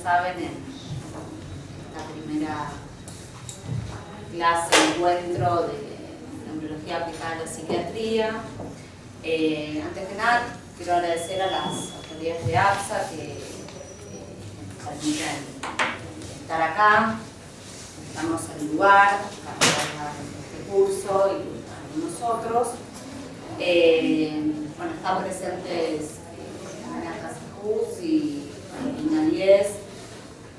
saben, en esta primera clase, encuentro de neurología aplicada a la psiquiatría. Antes que nada, quiero agradecer a las autoridades de APSA que nos permiten estar acá. Estamos en el lugar para dar este curso y para nosotros. Bueno, están presentes Ana Casajus y Marina Díez,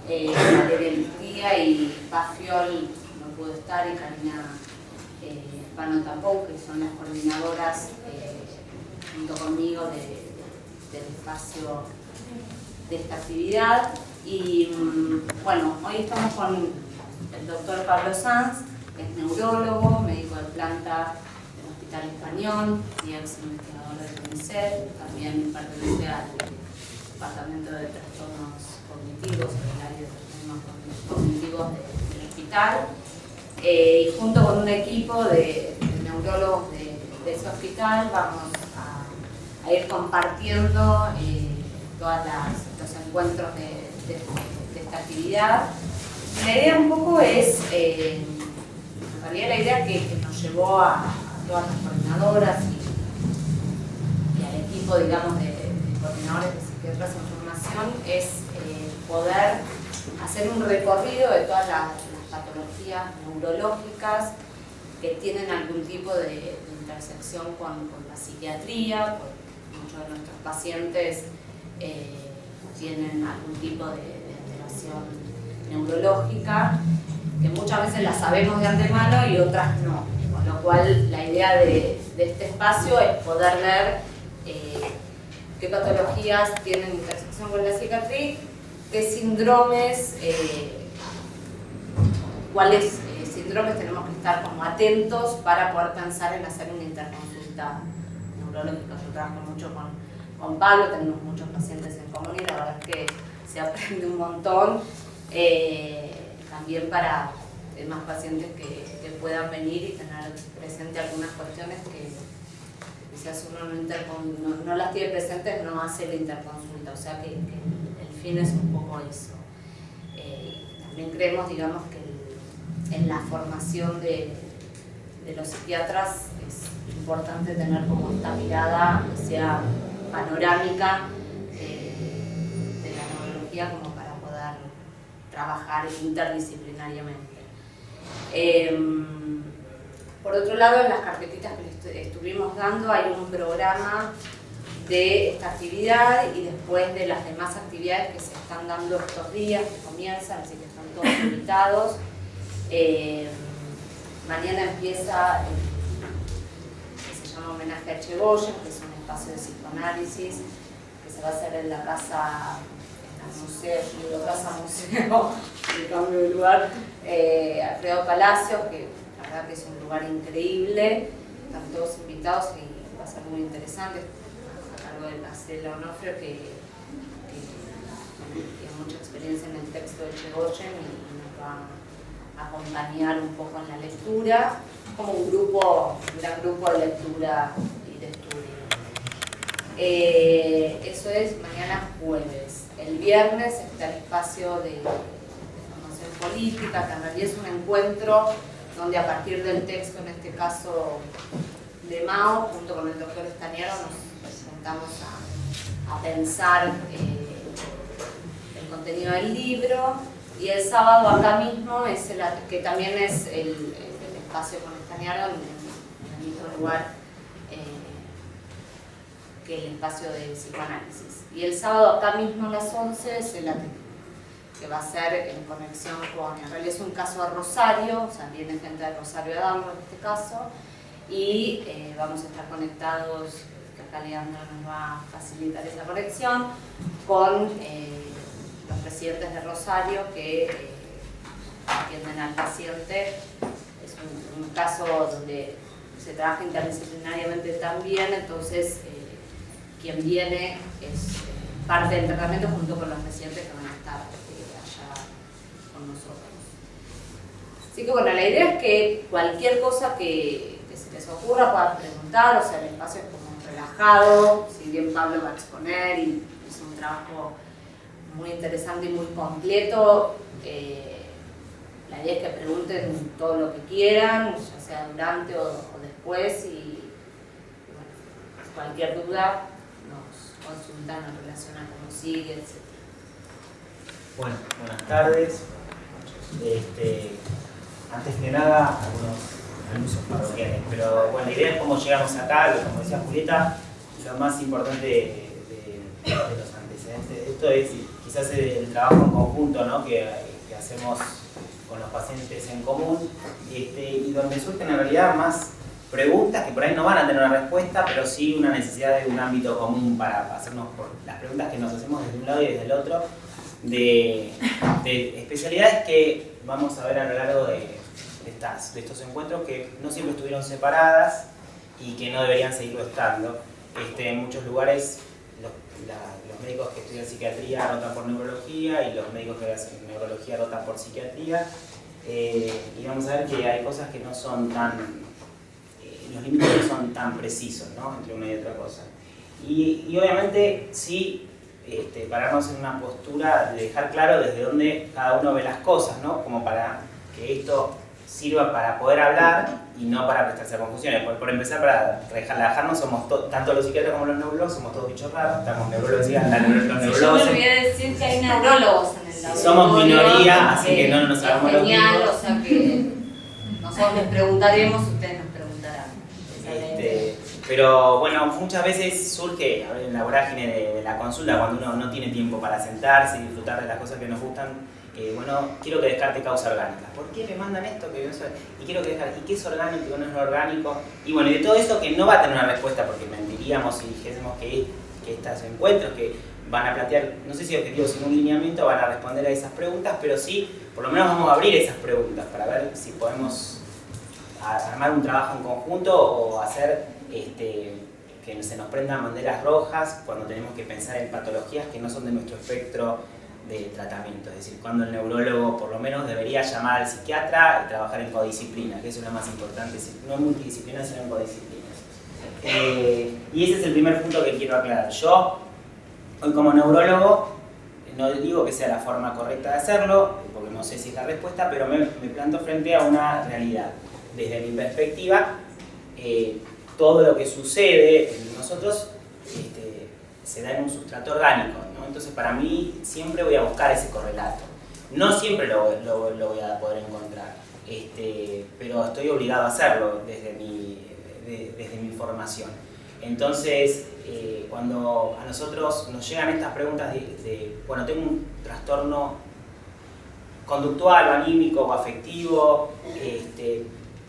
Valeria Listría y Pafiol no pudo estar, y Karina Pano tampoco, que son las coordinadoras junto conmigo del espacio de esta actividad. Y bueno, hoy estamos con el doctor Pablo Sanz, que es neurólogo, médico de planta del Hospital Español y ex investigador del CONICET, también pertenece al Departamento de Trastornos Cognitivos, el área de trastornos cognitivos del hospital, y junto con un equipo de neurólogos de ese hospital vamos a ir compartiendo todos los encuentros de esta actividad. La idea un poco es, en realidad la idea que nos llevó a todas las coordinadoras y al equipo, digamos, de coordinadores de psiquiatras en formación es poder hacer un recorrido de todas las patologías neurológicas que tienen algún tipo de intersección con la psiquiatría, porque muchos de nuestros pacientes tienen algún tipo de alteración neurológica, que muchas veces las sabemos de antemano y otras no, con lo cual la idea de este espacio es poder ver qué patologías tienen intersección con la psiquiatría, qué síndromes, cuáles síndromes tenemos que estar como atentos para poder pensar en hacer una interconsulta neurológica. Yo trabajo mucho con Pablo, tenemos muchos pacientes en común y la verdad es que se aprende un montón, también para demás pacientes que puedan venir y tener presente algunas cuestiones que quizás uno no las tiene presentes, no hace la interconsulta, o sea que el fin es un poco eso. También creemos, digamos, que en la formación de los psiquiatras es importante tener como esta mirada que sea panorámica de la neurología como para poder trabajar interdisciplinariamente. Por otro lado, en las carpetitas que les estuvimos dando hay un programa de esta actividad y después de las demás actividades que se están dando estos días, que comienzan, así que están todos invitados. Mañana empieza que se llama Homenaje a Echegoyen, que es un espacio de psicoanálisis que se va a hacer en la casa museo, de cambio de lugar, Alfredo Palacios, que la verdad que es un lugar increíble, están todos invitados y va a ser muy interesante, a cargo de Marcela Onofrio, que tiene mucha experiencia en el texto de Echegoyen y nos va a acompañar un poco en la lectura, como un gran grupo de lectura y de estudio. Eso es mañana jueves. El viernes está el espacio de formación política, que en realidad es un encuentro donde a partir del texto, en este caso de Mao, junto con el doctor Estañaro, nos sentamos a pensar el contenido del libro. Y el sábado acá mismo, que también es el espacio con Estañaro, en el mismo lugar que el espacio de psicoanálisis. Y el sábado acá mismo a las 11 es el ATP, que va a ser en conexión con, en realidad es un caso de Rosario, o sea, viene gente de Rosario Adamo en este caso, y vamos a estar conectados, que acá Leandro nos va a facilitar esa conexión, con los residentes de Rosario que atienden al paciente. Es un caso donde se trabaja interdisciplinariamente también, entonces quien viene es parte del tratamiento junto con los residentes que van a estar allá con nosotros. Así que bueno, la idea es que cualquier cosa que se les ocurra puedan preguntar, o sea, el espacio es como relajado, si bien Pablo va a exponer y hizo un trabajo muy interesante y muy completo. La idea es que pregunten todo lo que quieran, ya sea durante o después, y bueno, cualquier duda nos consultan en relación a cómo sigue, etc. Bueno, buenas tardes. Antes que nada, algunos anuncios parroquiales, pero bueno, la idea es cómo llegamos acá, como decía Julieta, lo más importante de los antecedentes de esto es quizás el trabajo en conjunto, ¿no? que hacemos con los pacientes en común, y donde surgen en realidad más preguntas que por ahí no van a tener una respuesta, pero sí una necesidad de un ámbito común para hacernos por las preguntas que nos hacemos desde un lado y desde el otro, de especialidades que vamos a ver a lo largo de estos encuentros, que no siempre estuvieron separadas y que no deberían seguirlo estando. En muchos lugares los médicos que estudian psiquiatría rotan por neurología y los médicos que hacen neurología rotan por psiquiatría, y vamos a ver que hay cosas que no son tan, los límites no son tan precisos, ¿no? Entre una y otra cosa. Y obviamente sí, pararnos en una postura de dejar claro desde dónde cada uno ve las cosas, ¿no? Como para que esto sirva para poder hablar y no para prestarse a confusiones. Por empezar, para relajarnos, somos tanto los psiquiatras como los neurólogos, somos todos bichos raros, estamos neurólogos y los neurólogos. Yo me olvidé de decir que hay neurólogos en el laboratorio. Somos minoría, así que no nos hagamos los genial, vivos. o sea que nosotros les preguntaremos, ustedes nos preguntarán. Pero bueno, muchas veces surge en la vorágine de la consulta, cuando uno no tiene tiempo para sentarse y disfrutar de las cosas que nos gustan, bueno, quiero que descarte causa orgánica. ¿Por qué me mandan esto? Y quiero que descarte, ¿y qué es orgánico y qué no es orgánico? Y bueno, y de todo eso que no va a tener una respuesta, porque mentiríamos si dijésemos que estos encuentros que van a plantear, no sé si objetivos, sino un lineamiento, van a responder a esas preguntas, pero sí, por lo menos vamos a abrir esas preguntas para ver si podemos armar un trabajo en conjunto o hacer que se nos prendan banderas rojas cuando tenemos que pensar en patologías que no son de nuestro espectro de tratamiento. Es decir, cuando el neurólogo por lo menos debería llamar al psiquiatra y trabajar en codisciplina, que eso es lo más importante, no en multidisciplina, sino en codisciplinas. Y ese es el primer punto que quiero aclarar. Yo, hoy como neurólogo, no digo que sea la forma correcta de hacerlo, porque no sé si es la respuesta, pero me planto frente a una realidad. Desde mi perspectiva, todo lo que sucede en nosotros se da en un sustrato orgánico, ¿no? Entonces para mí siempre voy a buscar ese correlato. No siempre lo voy a poder encontrar, pero estoy obligado a hacerlo desde mi formación. Entonces, cuando a nosotros nos llegan estas preguntas bueno, tengo un trastorno conductual o anímico o afectivo,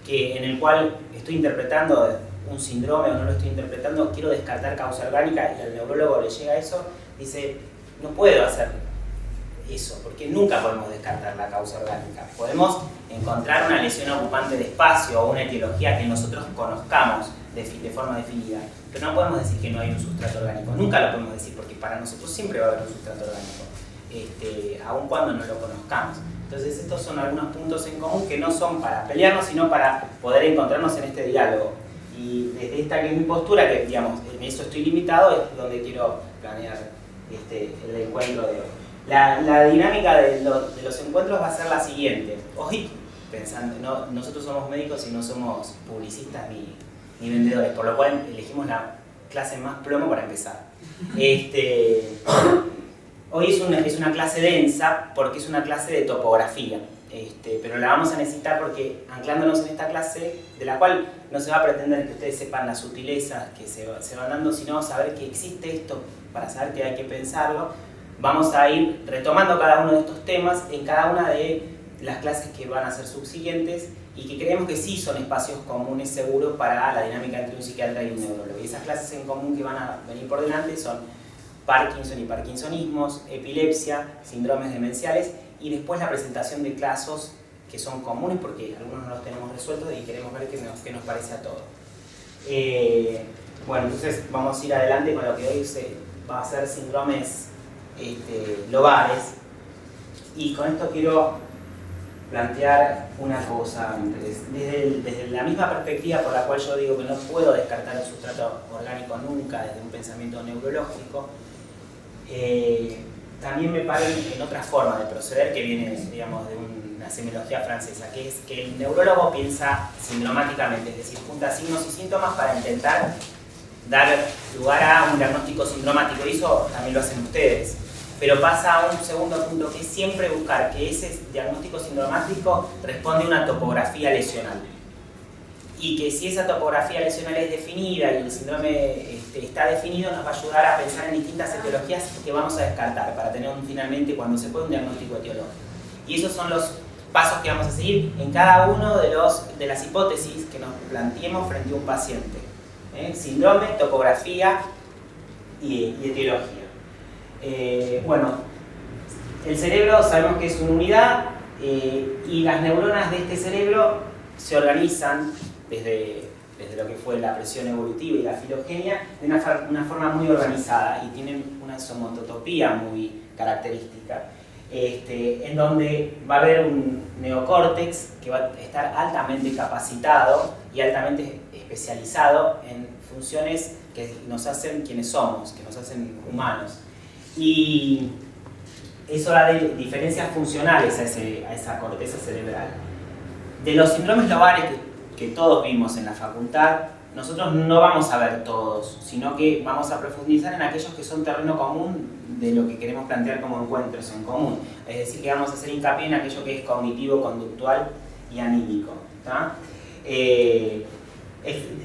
en el cual estoy interpretando un síndrome o no lo estoy interpretando, quiero descartar causa orgánica, y al neurólogo le llega eso, dice, no puedo hacer eso, porque nunca podemos descartar la causa orgánica. Podemos encontrar una lesión ocupante de espacio o una etiología que nosotros conozcamos de forma definida, pero no podemos decir que no hay un sustrato orgánico, nunca lo podemos decir, porque para nosotros siempre va a haber un sustrato orgánico, aun cuando no lo conozcamos. Entonces estos son algunos puntos en común que no son para pelearnos, sino para poder encontrarnos en este diálogo. Y desde esta que es mi postura, que digamos, en eso estoy limitado, es donde quiero planear el encuentro de hoy. La dinámica de los encuentros va a ser la siguiente. Hoy, pensando, nosotros somos médicos y no somos publicistas ni vendedores, por lo cual elegimos la clase más plomo para empezar. Hoy es una clase densa porque es una clase de topografía, pero la vamos a necesitar porque anclándonos en esta clase, de la cual no se va a pretender que ustedes sepan las sutilezas que se van dando, sino saber que existe esto, para saber que hay que pensarlo, vamos a ir retomando cada uno de estos temas en cada una de las clases que van a ser subsiguientes y que creemos que sí son espacios comunes seguros para la dinámica entre un psiquiatra y un neurólogo. Y esas clases en común que van a venir por delante son Parkinson y parkinsonismos, epilepsia, síndromes demenciales y después la presentación de casos que son comunes porque algunos no los tenemos resueltos y queremos ver qué nos parece a todos. Bueno, entonces vamos a ir adelante con lo que hoy va a ser síndromes lobares, y con esto quiero plantear una cosa desde la misma perspectiva por la cual yo digo que no puedo descartar un sustrato orgánico nunca desde un pensamiento neurológico. también me paro en otra forma de proceder que viene, digamos, de una semiología francesa, que es que el neurólogo piensa sindromáticamente, es decir, junta signos y síntomas para intentar dar lugar a un diagnóstico sindromático, y eso también lo hacen ustedes. Pero pasa a un segundo punto, que es siempre buscar que ese diagnóstico sindromático responde a una topografía lesional. Y que si esa topografía lesional es definida y el síndrome está definido, nos va a ayudar a pensar en distintas etiologías que vamos a descartar para tener finalmente, cuando se puede, un diagnóstico etiológico. Y esos son los pasos que vamos a seguir en cada uno de las hipótesis que nos planteemos frente a un paciente. Síndrome, topografía y etiología. Bueno, el cerebro sabemos que es una unidad y las neuronas de este cerebro se organizan desde lo que fue la presión evolutiva y la filogenia de una forma muy organizada y tienen una somototopía muy característica, en donde va a haber un neocórtex que va a estar altamente capacitado y altamente especializado en funciones que nos hacen quienes somos, que nos hacen humanos. Y eso da diferencias funcionales a esa corteza cerebral. De los síndromes lobares que todos vimos en la facultad, nosotros no vamos a ver todos, sino que vamos a profundizar en aquellos que son terreno común de lo que queremos plantear como encuentros en común. Es decir, que vamos a hacer hincapié en aquello que es cognitivo, conductual y anímico.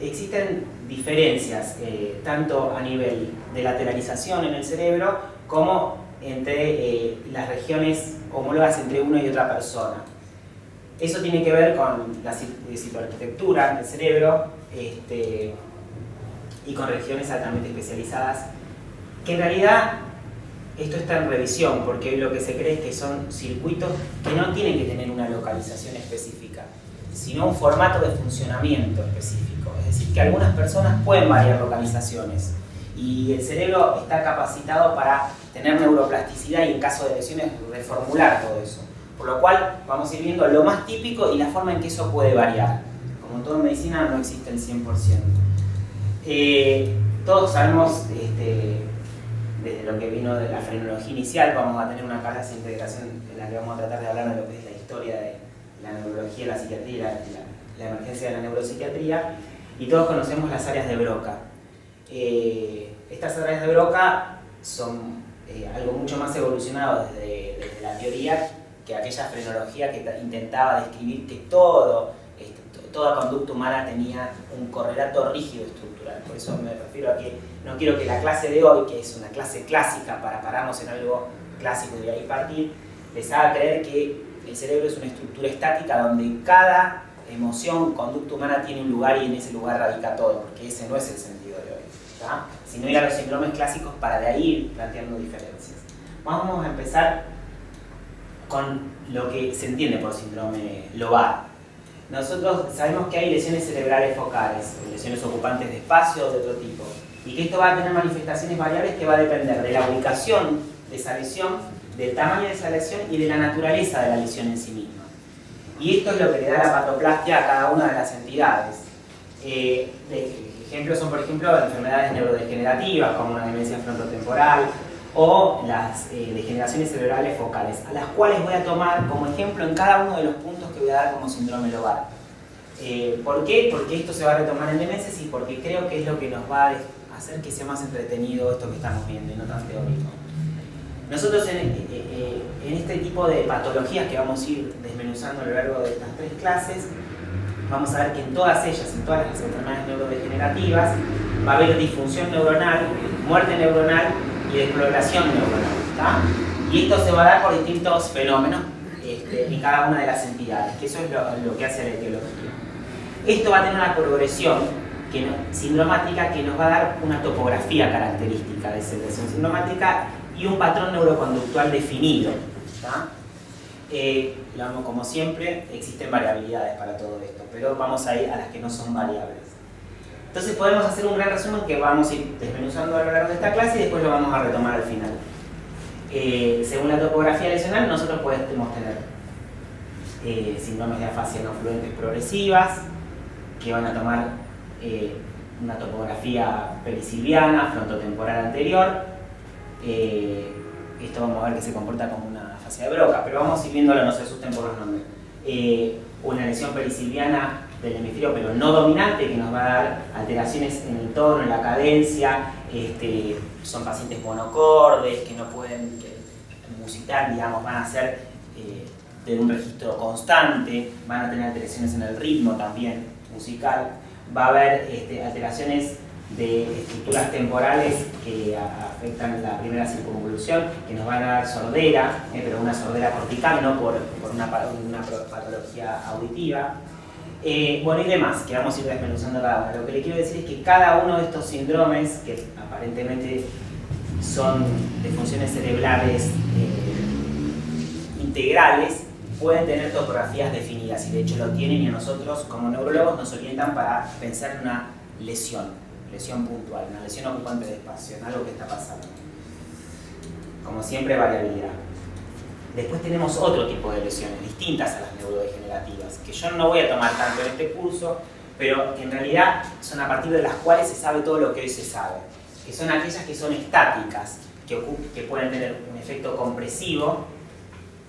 Existen diferencias, tanto a nivel de lateralización en el cerebro, como entre las regiones homólogas entre una y otra persona. Eso tiene que ver con la citoarquitectura del cerebro y con regiones altamente especializadas, que en realidad esto está en revisión, porque lo que se cree es que son circuitos que no tienen que tener una localización específica, sino un formato de funcionamiento específico. Es decir, que algunas personas pueden variar localizaciones y el cerebro está capacitado para tener neuroplasticidad y en caso de lesiones reformular todo eso. Por lo cual vamos a ir viendo lo más típico y la forma en que eso puede variar. Como en toda medicina no existe el 100%. Todos sabemos, desde lo que vino de la frenología inicial, vamos a tener una clase de integración en la que vamos a tratar de hablar de lo que es la historia de la neurología, la psiquiatría, la emergencia de la neuropsiquiatría, y todos conocemos las áreas de Broca. Estas áreas de Broca son algo mucho más evolucionado desde la teoría que aquella frenología que intentaba describir que toda conducta humana tenía un correlato rígido estructural. Por eso me refiero a que no quiero que la clase de hoy, que es una clase clásica para pararnos en algo clásico y de ahí partir, les haga creer que el cerebro es una estructura estática donde cada emoción, conducta humana tiene un lugar y en ese lugar radica todo, porque ese no es el sentido de hoy, ¿tá? Sino ir a los síndromes clásicos para de ahí ir planteando diferencias. Vamos a empezar con lo que se entiende por síndrome lobar. Nosotros sabemos que hay lesiones cerebrales focales, lesiones ocupantes de espacio de otro tipo, y que esto va a tener manifestaciones variables que va a depender de la ubicación de esa lesión, del tamaño de esa lesión y de la naturaleza de la lesión en sí misma. Y esto es lo que le da la patoplastia a cada una de las entidades. Ejemplos son, por ejemplo, enfermedades neurodegenerativas como una demencia frontotemporal o las degeneraciones cerebrales focales, a las cuales voy a tomar como ejemplo en cada uno de los puntos que voy a dar como síndrome lobar. ¿Por qué? Porque esto se va a retomar en demencias y porque creo que es lo que nos va a hacer que sea más entretenido esto que estamos viendo y no tan teórico. Nosotros en este tipo de patologías que vamos a ir desmenuzando a lo largo de estas 3 clases, vamos a ver que en todas ellas, en todas las enfermedades neurodegenerativas, va a haber disfunción neuronal, muerte neuronal y desprolongación neuronal, ¿tá? Y esto se va a dar por distintos fenómenos en cada una de las entidades, que eso es lo que hace la etiología. Esto va a tener una progresión sindromática que nos va a dar una topografía característica de esa lesión sindromática y un patrón neuroconductual definido, ¿tá? Como siempre, existen variabilidades para todo esto, pero vamos a ir a las que no son variables. Entonces podemos hacer un gran resumen que vamos a ir desmenuzando a lo largo de esta clase y después lo vamos a retomar al final. Según la topografía lesional, nosotros podemos tener síndromes de afasia no fluentes progresivas, que van a tomar una topografía perisilviana, frontotemporal anterior, esto vamos a ver que se comporta como una afasia de Broca, pero vamos a ir viéndolo, no se asusten por los nombres. Una lesión perisilviana del hemisferio pero no dominante, que nos va a dar alteraciones en el tono, en la cadencia. Son pacientes monocordes que no pueden musitar, digamos, van a ser de un registro constante, van a tener alteraciones en el ritmo también musical. Va a haber alteraciones de estructuras temporales que afectan la primera circunvolución, que nos van a dar sordera, pero una sordera cortical, no por una patología auditiva. Bueno, y demás, que vamos a ir desmenuzando cada uno. Lo que le quiero decir es que cada uno de estos síndromes, que aparentemente son de funciones cerebrales integrales, pueden tener topografías definidas, y de hecho lo tienen, y a nosotros como neurólogos nos orientan para pensar en una lesión puntual, una lesión ocupante de espacio, en algo que está pasando. Como siempre, variabilidad. Después tenemos otro tipo de lesiones distintas a las neurodegenerativas, que yo no voy a tomar tanto en este curso, pero que en realidad son a partir de las cuales se sabe todo lo que hoy se sabe, que son aquellas que son estáticas, que pueden tener un efecto compresivo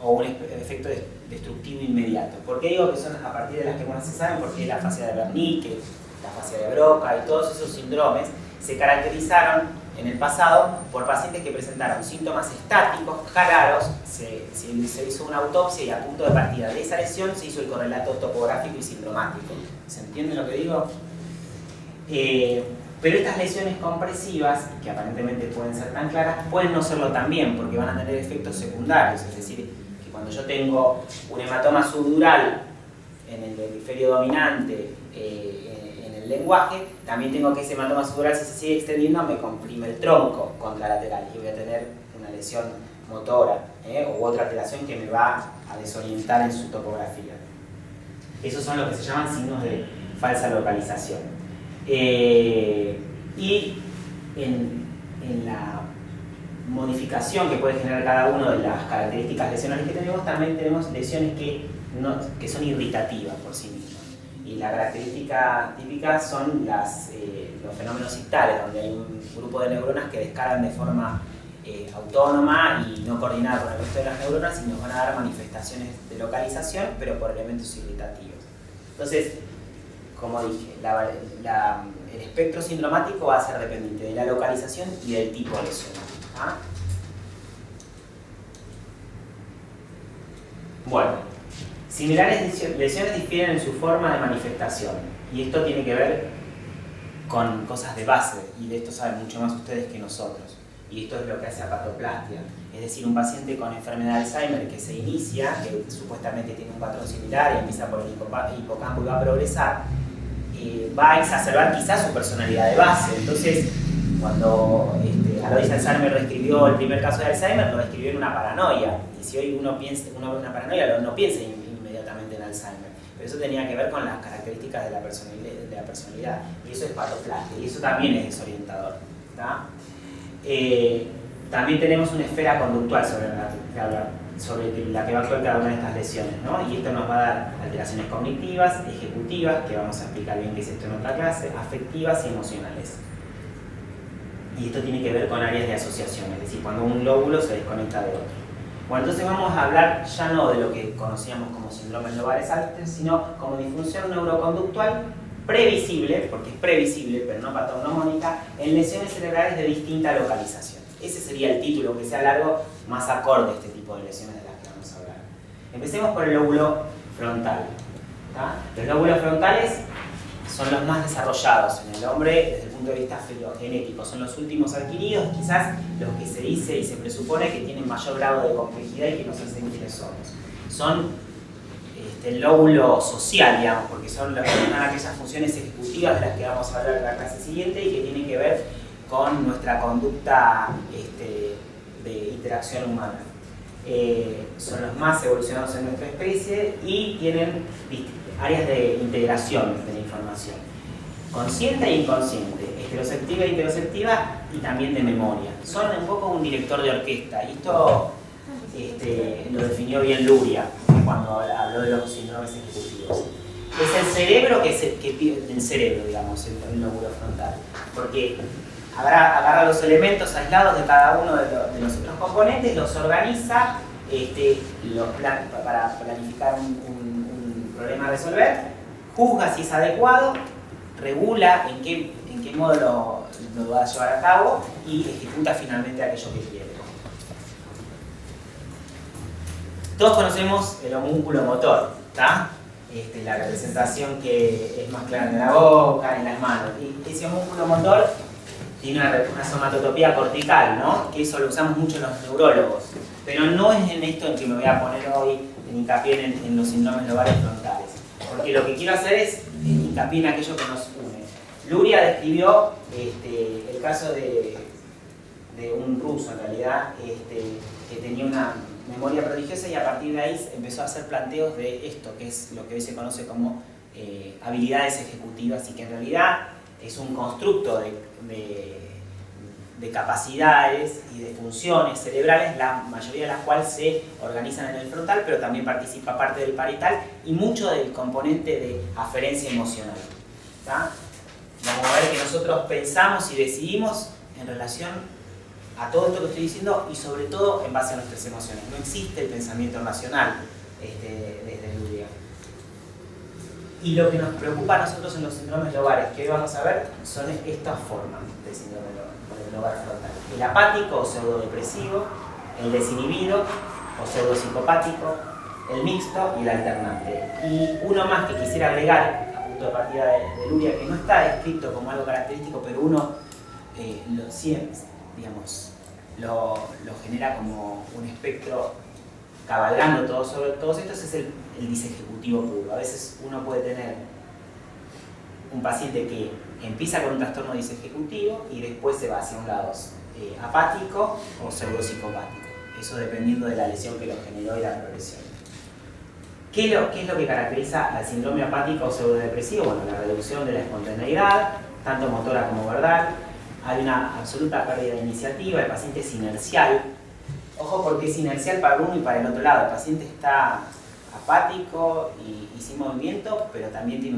o un efecto destructivo inmediato. ¿Por qué digo que son a partir de las que más se saben? Porque la afasia de Wernicke, la afasia de Broca y todos esos síndromes se caracterizaron en el pasado por pacientes que presentaron síntomas estáticos, claros. Se hizo una autopsia y a punto de partida de esa lesión se hizo el correlato topográfico y sindromático. ¿Se entiende lo que digo? Pero estas lesiones compresivas, que aparentemente pueden ser tan claras, pueden no serlo también, porque van a tener efectos secundarios. Es decir, que cuando yo tengo un hematoma subdural en el hemisferio dominante, en el lenguaje, también tengo que ese hematoma subdural, si se sigue extendiendo, me comprime el tronco contralateral y voy a tener una lesión motora u otra alteración que me va a desorientar en su topografía. Esos son los que se llaman signos de falsa localización. Y en la modificación que puede generar cada una de las características lesionales que tenemos, también tenemos lesiones que son irritativas por sí mismas. Y la característica típica son los fenómenos ictales, donde hay un grupo de neuronas que descargan de forma autónoma y no coordinada con el resto de las neuronas, y nos van a dar manifestaciones de localización, pero por elementos irritativos. Entonces, como dije, el espectro sindromático va a ser dependiente de la localización y del tipo de lesión. ¿Ah? Bueno, similares lesiones difieren en su forma de manifestación, y esto tiene que ver con cosas de base, y de esto saben mucho más ustedes que nosotros. Y esto es lo que hace apatoplastia, es decir, un paciente con enfermedad de Alzheimer que se inicia, que supuestamente tiene un patrón similar y empieza por el hipocampo y va a progresar, va a exacerbar quizás su personalidad de base. Entonces, cuando Alois Alzheimer describió el primer caso de Alzheimer, lo describió en una paranoia, y si hoy uno ve una paranoia, no piensa inmediatamente en Alzheimer, pero eso tenía que ver con las características de la personalidad, y eso es patoplastia, y eso también es desorientador. ¿Tá? También tenemos una esfera conductual sobre la que va a actuar cada una de estas lesiones, ¿no? Y esto nos va a dar alteraciones cognitivas, ejecutivas, que vamos a explicar bien qué es esto en otra clase, afectivas y emocionales. Y esto tiene que ver con áreas de asociación, es decir, cuando un lóbulo se desconecta de otro. Bueno, entonces vamos a hablar ya no de lo que conocíamos como síndrome lobares Alten, sino como disfunción neuroconductual previsible, porque es previsible, pero no patognomónica, en lesiones cerebrales de distinta localización. Ese sería el título, que sea largo, más acorde a este tipo de lesiones de las que vamos a hablar. Empecemos por el lóbulo frontal. ¿Tá? Los lóbulos frontales son los más desarrollados en el hombre desde el punto de vista filogenético. Son los últimos adquiridos, quizás los que se dice y se presupone que tienen mayor grado de complejidad y que nos hacen quienes somos. Son el lóbulo social, digamos, porque son aquellas funciones ejecutivas de las que vamos a hablar en la clase siguiente y que tienen que ver con nuestra conducta de interacción humana. Son los más evolucionados en nuestra especie y tienen áreas de integración de la información, consciente e inconsciente, estereoceptiva e interoceptiva, y también de memoria. Son un poco un director de orquesta, y esto lo definió bien Luria cuando habló de los síndromes ejecutivos. Es el cerebro el cerebro, digamos, el lóbulo frontal, porque agarra los elementos aislados de cada uno de los otros componentes, los organiza para planificar un problema a resolver, juzga si es adecuado, regula en qué modo lo va a llevar a cabo y ejecuta finalmente aquello que quiere. Todos conocemos el homúnculo motor, ¿está? La representación que es más clara en la boca, en las manos. Y ese homúnculo motor tiene una somatotopía cortical, ¿no? Que eso lo usamos mucho los neurólogos. Pero no es en esto en que me voy a poner hoy en hincapié en los síndromes lobares frontales. Porque lo que quiero hacer es hincapié en aquello que nos une. Luria describió el caso de un ruso, en realidad, que tenía una memoria prodigiosa y a partir de ahí empezó a hacer planteos de esto, que es lo que hoy se conoce como habilidades ejecutivas y que en realidad es un constructo de capacidades y de funciones cerebrales, la mayoría de las cuales se organizan en el frontal, pero también participa parte del parietal y mucho del componente de aferencia emocional. ¿Tá? Vamos a ver que nosotros pensamos y decidimos en relación a todo esto que estoy diciendo y sobre todo en base a nuestras emociones. No existe el pensamiento racional desde Luria. Y lo que nos preocupa a nosotros en los síndromes lobares, que hoy vamos a ver, son estas formas de síndrome lobar frontal. El apático o pseudodepresivo, el desinhibido o pseudopsicopático, el mixto y el alternante. Y uno más que quisiera agregar a punto de partida de Luria, que no está descrito como algo característico, pero uno lo siente, digamos, lo genera como un espectro cabalgando todos estos, es el disejecutivo puro. A veces uno puede tener un paciente que empieza con un trastorno disejecutivo y después se va hacia un lado apático o pseudopsicopático. Eso dependiendo de la lesión que lo generó y la progresión. ¿Qué es lo que caracteriza al síndrome apático o pseudodepresivo? Bueno, la reducción de la espontaneidad, tanto motora como verbal. Hay una absoluta pérdida de iniciativa, el paciente es inercial. Ojo porque es inercial para uno y para el otro lado. El paciente está apático y sin movimiento, pero también tiene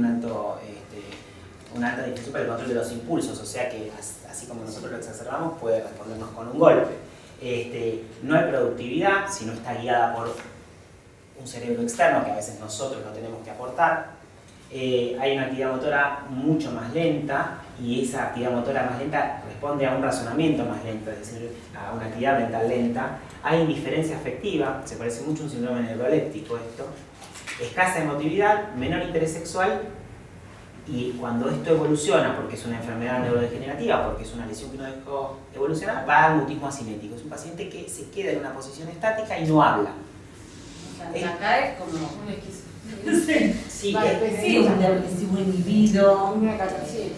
una alta dificultad para el control de los impulsos, o sea que así como nosotros lo exacerbamos, puede respondernos con un golpe. No hay productividad si no está guiada por un cerebro externo que a veces nosotros no tenemos que aportar. Hay una actividad motora mucho más lenta y esa actividad motora más lenta responde a un razonamiento más lento, es decir, a una actividad mental lenta. Hay indiferencia afectiva, se parece mucho a un síndrome neuroléptico esto. Escasa emotividad, menor interés sexual y cuando esto evoluciona, porque es una enfermedad neurodegenerativa, porque es una lesión que no dejó evolucionar, va al mutismo asinético. Es un paciente que se queda en una posición estática y no habla. O sea, acá es como un esquizo. Sí, un depresivo inhibido, Una catarsis.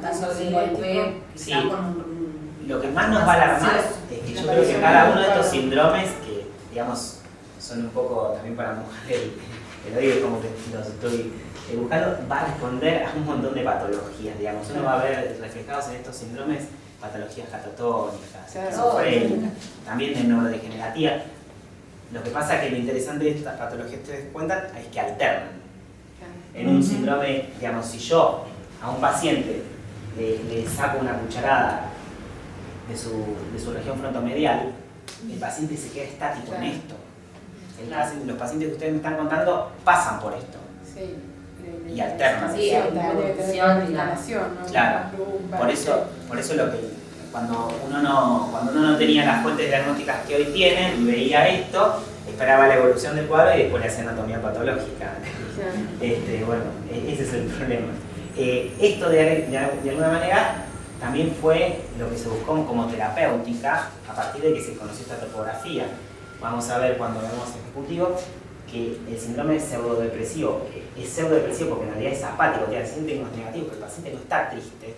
caso de golpe, sí. con un... Lo que más nos va a alarmar es que yo creo que cada uno de estos síndromes, que digamos son un poco también para mojar el oído, como que los estoy buscando, va a responder a un montón de patologías, digamos. Uno va a ver reflejados en estos síndromes patologías catatónicas, esquizofrénicas, también de neurodegenerativa. Lo que pasa es que lo interesante de estas patologías que ustedes cuentan es que alternan. En un síndrome, digamos, si yo a un paciente le saco una cucharada de su región frontomedial, el paciente se queda estático en esto. Los pacientes que ustedes me están contando pasan por esto. Sí. Y alternan. Sí, claro. Por eso lo que cuando uno no tenía las fuentes diagnósticas que hoy tienen y veía esto, esperaba la evolución del cuadro y después le hacía anatomía patológica. Bueno, ese es el problema. Esto de alguna manera también fue lo que se buscó como terapéutica a partir de que se conoció esta topografía. Vamos a ver cuando vemos ejecutivo que el síndrome es pseudodepresivo porque en realidad es apático, el paciente no es negativo, pero el paciente no está triste.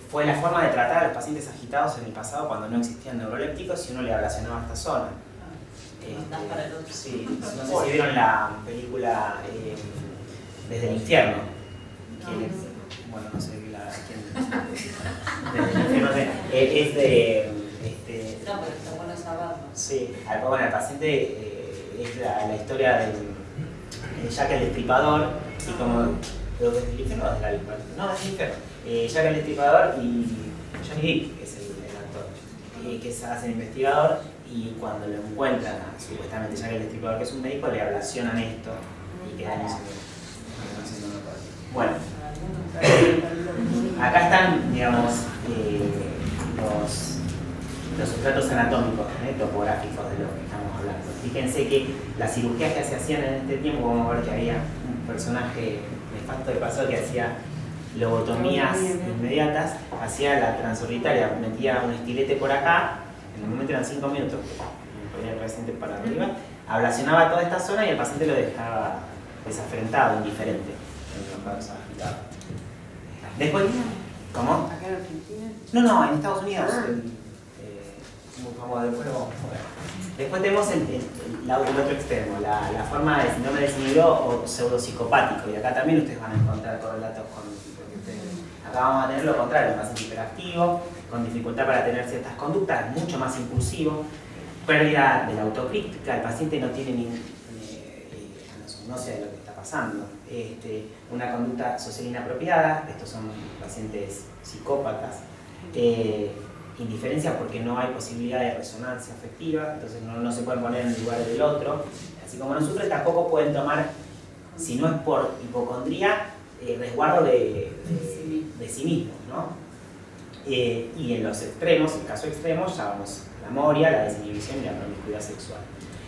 Fue la forma de tratar a los pacientes agitados en el pasado cuando no existían neurolépticos y uno le ablacionaba esta zona. Sí, no sé si vieron la película Desde el Infierno. Bueno, no sé quién. Desde el Infierno es de. No, pero está bueno saberlo. Sí, bueno, el paciente es la historia de Jack el Destripador y como. ¿Desde el Infierno o desde la No, desde el Infierno. Jack el Destripador y Johnny Depp, que es el actor, que se hace el investigador, y cuando lo encuentran, supuestamente Jack el Destripador, que es un médico, le ablacionan esto y quedan haciendo una cosa. Bueno, acá están, digamos, los sustratos anatómicos, topográficos de los que estamos hablando. Fíjense que las cirugías que se hacían en este tiempo, vamos a ver que había un personaje nefasto de pasado que hacía lobotomías inmediatas, hacía la transorbitaria, metía un estilete por acá, en el momento eran 5 minutos, ponía el paciente para arriba, ablacionaba toda esta zona y el paciente lo dejaba desafrentado, indiferente. Después, ¿cómo? ¿Acá en Argentina? No, en Estados Unidos. Muy famoso, después lo vamos a ver. Después tenemos el otro extremo, la forma de síndrome desinhibido o pseudopsicopático, y acá también ustedes van a encontrar correlatos con acá vamos a tener lo contrario, un paciente hiperactivo, con dificultad para tener ciertas conductas, mucho más impulsivo, pérdida de la autocrítica, el paciente no tiene no sé lo que está pasando, una conducta social inapropiada, estos son pacientes psicópatas, indiferencia porque no hay posibilidad de resonancia afectiva, entonces no se pueden poner en el lugar del otro, así como no sufren tampoco pueden tomar, si no es por hipocondría, resguardo de sí mismos, ¿no? Y en los extremos, el caso extremo, ya vamos la moria, la desinhibición y la promiscuidad sexual.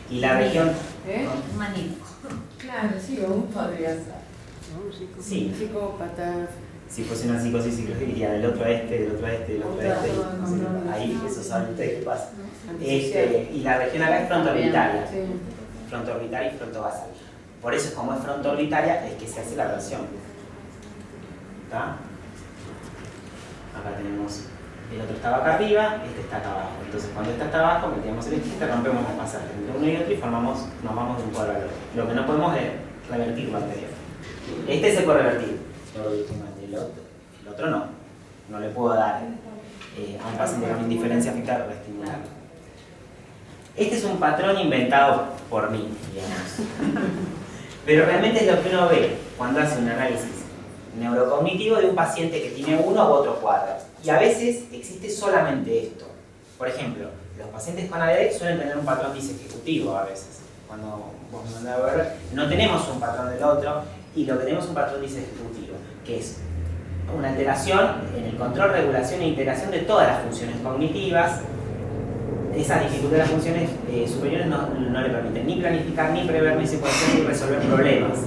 Y la región... Un maníaco. Claro, sí, aún podría ser. Sí. Un psicópata. Si fuese una psicosis psicológica, diría del otro a este, del otro a este, del otro a este. Ahí, eso saben ustedes qué pasa. Y la región acá es frontoorbitaria. Frontoorbitaria y frontovasal. Por eso, como es frontoorbitaria, es que se hace la ablación. ¿Está? Acá tenemos, el otro estaba acá arriba, este está acá abajo. Entonces, cuando este está abajo, metemos el este, rompemos el pasaje entre uno y otro y nos vamos de un cuadro al otro. Lo que no podemos es revertir lo anterior. Este se puede revertir, el otro no le puedo dar a un paciente con indiferencia afectiva reestimularlo. Este es un patrón inventado por mí, digamos. Pero realmente es lo que uno ve cuando hace un análisis neurocognitivo de un paciente que tiene uno u otro cuadro. Y a veces existe solamente esto. Por ejemplo, los pacientes con ADD suelen tener un patrón disejecutivo a veces. Cuando vos me mandás a ver, no tenemos un patrón del otro y lo que tenemos es un patrón disejecutivo, que es una alteración en el control, regulación e integración de todas las funciones cognitivas. Esa dificultad de las funciones superiores no le permiten ni planificar, ni prever, ni secuenciar, ni resolver problemas.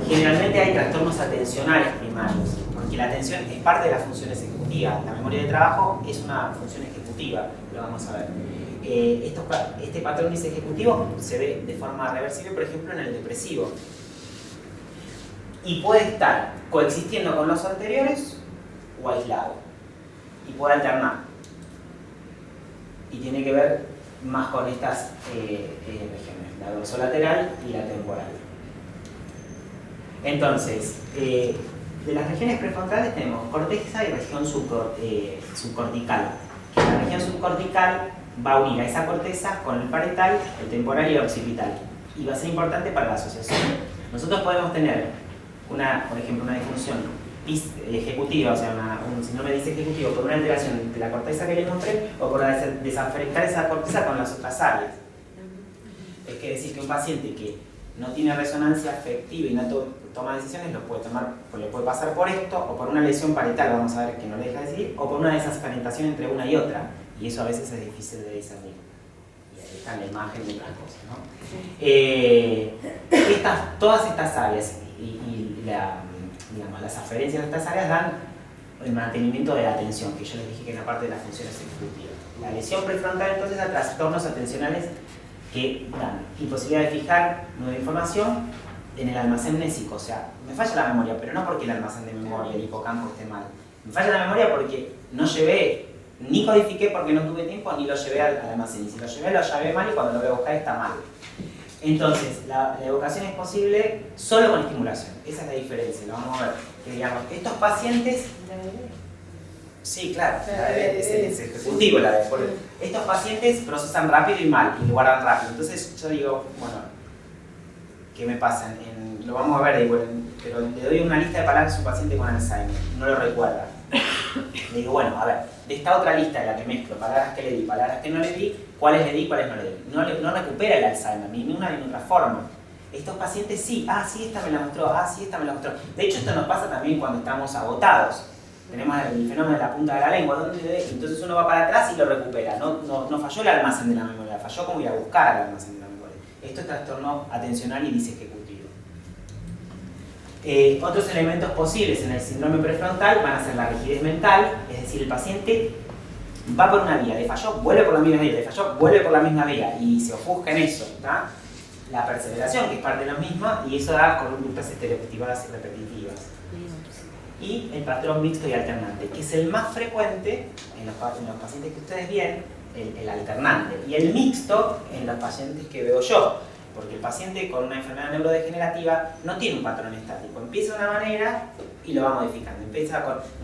Generalmente hay trastornos atencionales primarios, porque la atención es parte de las funciones ejecutivas. La memoria de trabajo es una función ejecutiva, lo vamos a ver. Este patrón disejecutivo se ve de forma reversible, por ejemplo, en el depresivo. Y puede estar coexistiendo con los anteriores o aislado. Y puede alternar. Y tiene que ver más con estas regiones, la dorsolateral y la temporal. Entonces, de las regiones prefrontales tenemos corteza y región subcortical. La región subcortical va a unir a esa corteza con el parietal, el temporal y el occipital. Y va a ser importante para la asociación. Nosotros podemos tener, por ejemplo, una disfunción ejecutiva, o sea, un síndrome disejecutivo por una alteración de la corteza que les mostré o por desafectar esa corteza con las otras áreas. Es que decir que un paciente que no tiene resonancia afectiva y no toma decisiones, le puede pasar por esto, o por una lesión parietal, vamos a ver que no le deja decidir, o por una desafectación entre una y otra, y eso a veces es difícil de discernir. Y ahí está la imagen de otras cosas, ¿no? Todas estas áreas y las aferencias de estas áreas dan el mantenimiento de la atención, que yo les dije que es la parte de las funciones ejecutivas. La lesión prefrontal entonces da trastornos atencionales que dan imposibilidad de fijar nueva información en el almacén mnésico. O sea, me falla la memoria, pero no porque el almacén de memoria, el hipocampo esté mal. Me falla la memoria porque no llevé, ni codifiqué porque no tuve tiempo, ni lo llevé al almacén. Y si lo llevé mal y cuando lo voy a buscar está mal. Entonces, la evocación es posible solo con estimulación. Esa es la diferencia, lo vamos a ver. Que digamos, estos pacientes... Sí, claro, es ejecutivo la de. Estos pacientes procesan rápido y mal, y guardan rápido. Entonces yo digo, bueno, ¿qué me pasa? Lo vamos a ver igual, pero le doy una lista de palabras a un paciente con Alzheimer, no lo recuerda. Le digo, bueno, a ver, de esta otra lista en la que mezclo palabras que le di, palabras que no le di, cuáles le di, cuáles no le di. No recupera el Alzheimer, ni una ni otra forma. Estos pacientes sí, sí, esta me la mostró, sí, esta me la mostró. De hecho, esto nos pasa también cuando estamos agotados. Tenemos el fenómeno de la punta de la lengua, entonces uno va para atrás y lo recupera. No falló el almacén de la memoria, falló como ir a buscar al almacén de la memoria. Esto es trastorno atencional y disejecutivo. Otros elementos posibles en el síndrome prefrontal van a ser la rigidez mental, es decir, el paciente va por una vía, le falló, vuelve por la misma vía, le falló, vuelve por la misma vía y se ofusca en eso, ¿tá? La perseveración, que es parte de lo mismo, y eso da conductas estereotipadas y repetitivas. Y el patrón mixto y alternante, que es el más frecuente en los pacientes que ustedes ven, el alternante, y el mixto en los pacientes que veo yo. Porque el paciente con una enfermedad neurodegenerativa no tiene un patrón estático. Empieza de una manera y lo va modificando. Un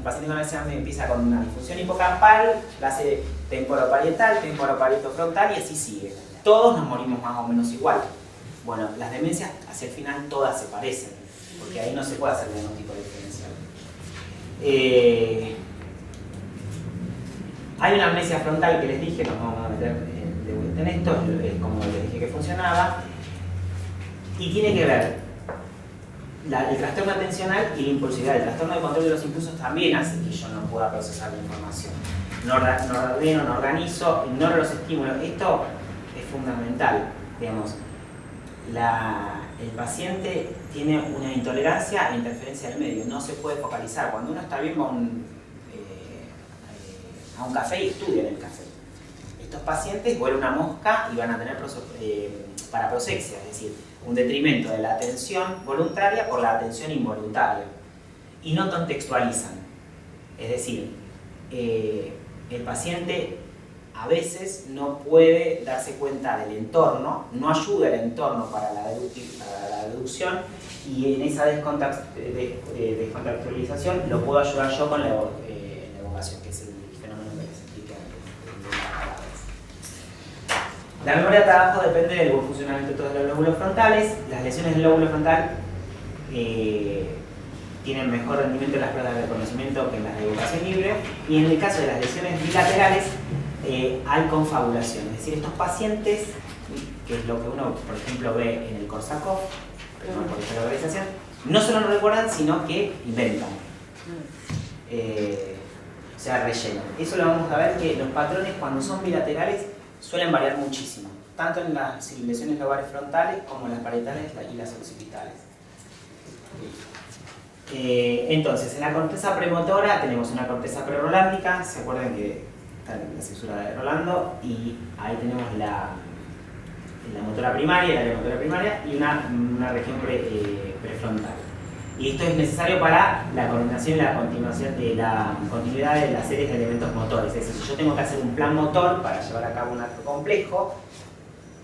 paciente con Alzheimer empieza con una disfunción hipocampal, la hace temporoparietal, temporoparieto-frontal y así sigue. Todos nos morimos más o menos igual. Bueno, las demencias hacia el final todas se parecen, porque ahí no se puede hacer diagnóstico diferencial. Hay una amnesia frontal que les dije, nos vamos a meter de vuelta en esto, es como les dije que funcionaba. Y tiene que ver el trastorno atencional y la impulsividad. El trastorno de control de los impulsos también hace que yo no pueda procesar la información. No ordeno, no organizo, ignoro los estímulos. Esto es fundamental. Digamos, el paciente tiene una intolerancia a la interferencia del medio. No se puede focalizar. Cuando uno está bien va a un café y estudia en el café. Estos pacientes vuelan una mosca y van a tener paraprosexia, es decir, un detrimento de la atención voluntaria por la atención involuntaria. Y no contextualizan. Es decir, el paciente a veces no puede darse cuenta del entorno, no ayuda el entorno para la deducción, y en esa descontextualización lo puedo ayudar yo con la evocación, que es el fenómeno que les expliqué antes. La memoria de trabajo depende del buen funcionamiento de todos los lóbulos frontales. Las lesiones del lóbulo frontal tienen mejor rendimiento en las pruebas de reconocimiento que en las de evocación libre, y en el caso de las lesiones bilaterales hay confabulación, es decir, estos pacientes, que es lo que uno, por ejemplo, ve en el Korsakoff, por esta organización, no solo no recuerdan, sino que inventan. O sea, rellenan. Eso lo vamos a ver, que los patrones cuando son bilaterales suelen variar muchísimo, tanto en las lesiones lobales frontales como en las parietales y las occipitales. Entonces, en la corteza premotora tenemos una corteza prerolándica, se acuerdan que está en la cesura de Rolando, y ahí tenemos la motora primaria, la área motora primaria, y una región prefrontal. Y esto es necesario para la coordinación y la continuidad de las series de elementos motores. Es decir, si yo tengo que hacer un plan motor para llevar a cabo un acto complejo,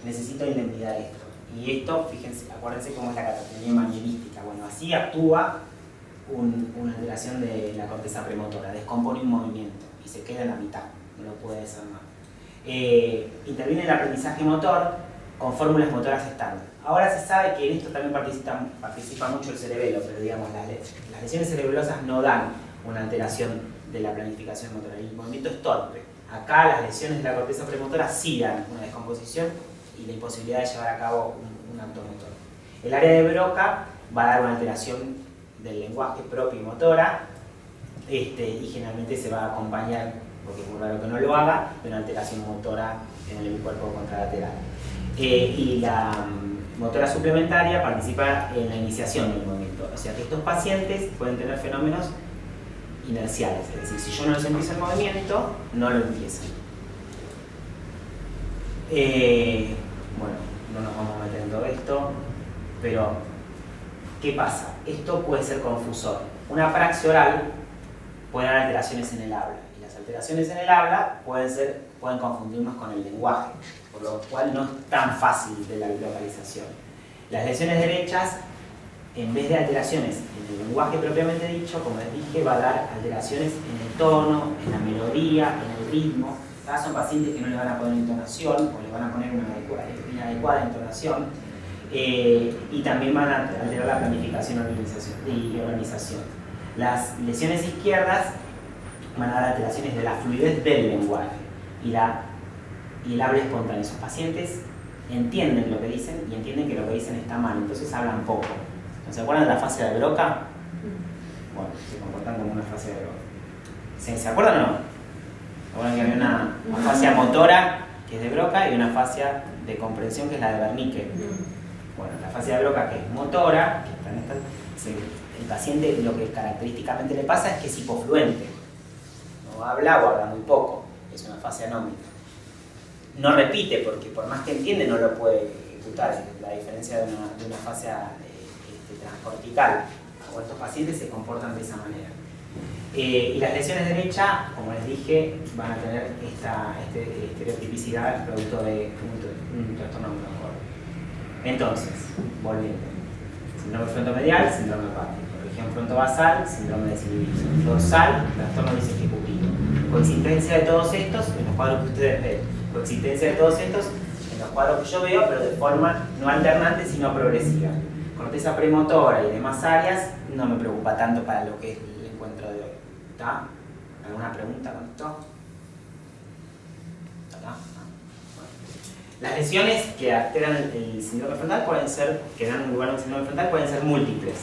necesito identidad de esto. Y esto, fíjense, acuérdense cómo es la catatonia manierística. Bueno, así actúa una alteración de la corteza premotora, descompone un movimiento y se queda en la mitad, no lo puede desarmar. Interviene el aprendizaje motor con fórmulas motoras estándar. Ahora se sabe que en esto también participa mucho el cerebelo, pero digamos, las lesiones cerebelosas no dan una alteración de la planificación motora, el movimiento es torpe. Acá las lesiones de la corteza premotora sí dan una descomposición y la imposibilidad de llevar a cabo un acto motor. El área de Broca va a dar una alteración del lenguaje propio y motora, y generalmente se va a acompañar, porque es muy raro que no lo haga, de una alteración motora en el cuerpo contralateral. Y la motora suplementaria participa en la iniciación del movimiento, o sea que estos pacientes pueden tener fenómenos inerciales, es decir, si yo no les empiezo el movimiento, no lo empiezan. Bueno, no nos vamos a meter en todo esto, pero ¿qué pasa? Esto puede ser confusor. Una praxia oral puede dar alteraciones en el habla, y las alteraciones en el habla pueden confundirnos con el lenguaje, por lo cual no es tan fácil de la localización. Las lesiones derechas, en vez de alteraciones en el lenguaje propiamente dicho, como les dije, va a dar alteraciones en el tono, en la melodía, en el ritmo. Son pacientes que no le van a poner entonación o le van a poner una inadecuada entonación. y también van a alterar la planificación y organización. Las lesiones izquierdas van a dar alteraciones de la fluidez del lenguaje y el habla espontáneo. Esos pacientes entienden lo que dicen y entienden que lo que dicen está mal, entonces hablan poco. ¿Se acuerdan de la fascia de Broca? Bueno, se comportan como una fascia de Broca. ¿Se acuerdan o no? ¿Se acuerdan que había una fascia motora, que es de Broca, y una fascia de comprensión, que es la de Wernicke? Bueno, la fascia de Broca, que es motora, que está en el paciente lo que característicamente le pasa es que es hipofluente. No habla o habla muy poco. Es una fascia anómica. No repite, porque por más que entiende no lo puede ejecutar. La diferencia de una fascia transcortical. O estos pacientes se comportan de esa manera. Y las lesiones derecha, como les dije, van a tener esta estereotipicidad producto de un trastorno neurocortical. Entonces, volviendo. Síndrome frontomedial, síndrome hepático. Región frontovasal, síndrome de desinhibición. Dorsal, trastorno disejecutivo. Coexistencia de todos estos en los cuadros que ustedes ven. Coexistencia de todos estos en los cuadros que yo veo, pero de forma no alternante, sino progresiva. Corteza premotora y demás áreas no me preocupa tanto para lo que es el encuentro de hoy. ¿Está? ¿Alguna pregunta con esto? ¿Está? Bueno. Las lesiones que alteran el síndrome frontal pueden ser, que dan un lugar a un síndrome frontal, pueden ser múltiples.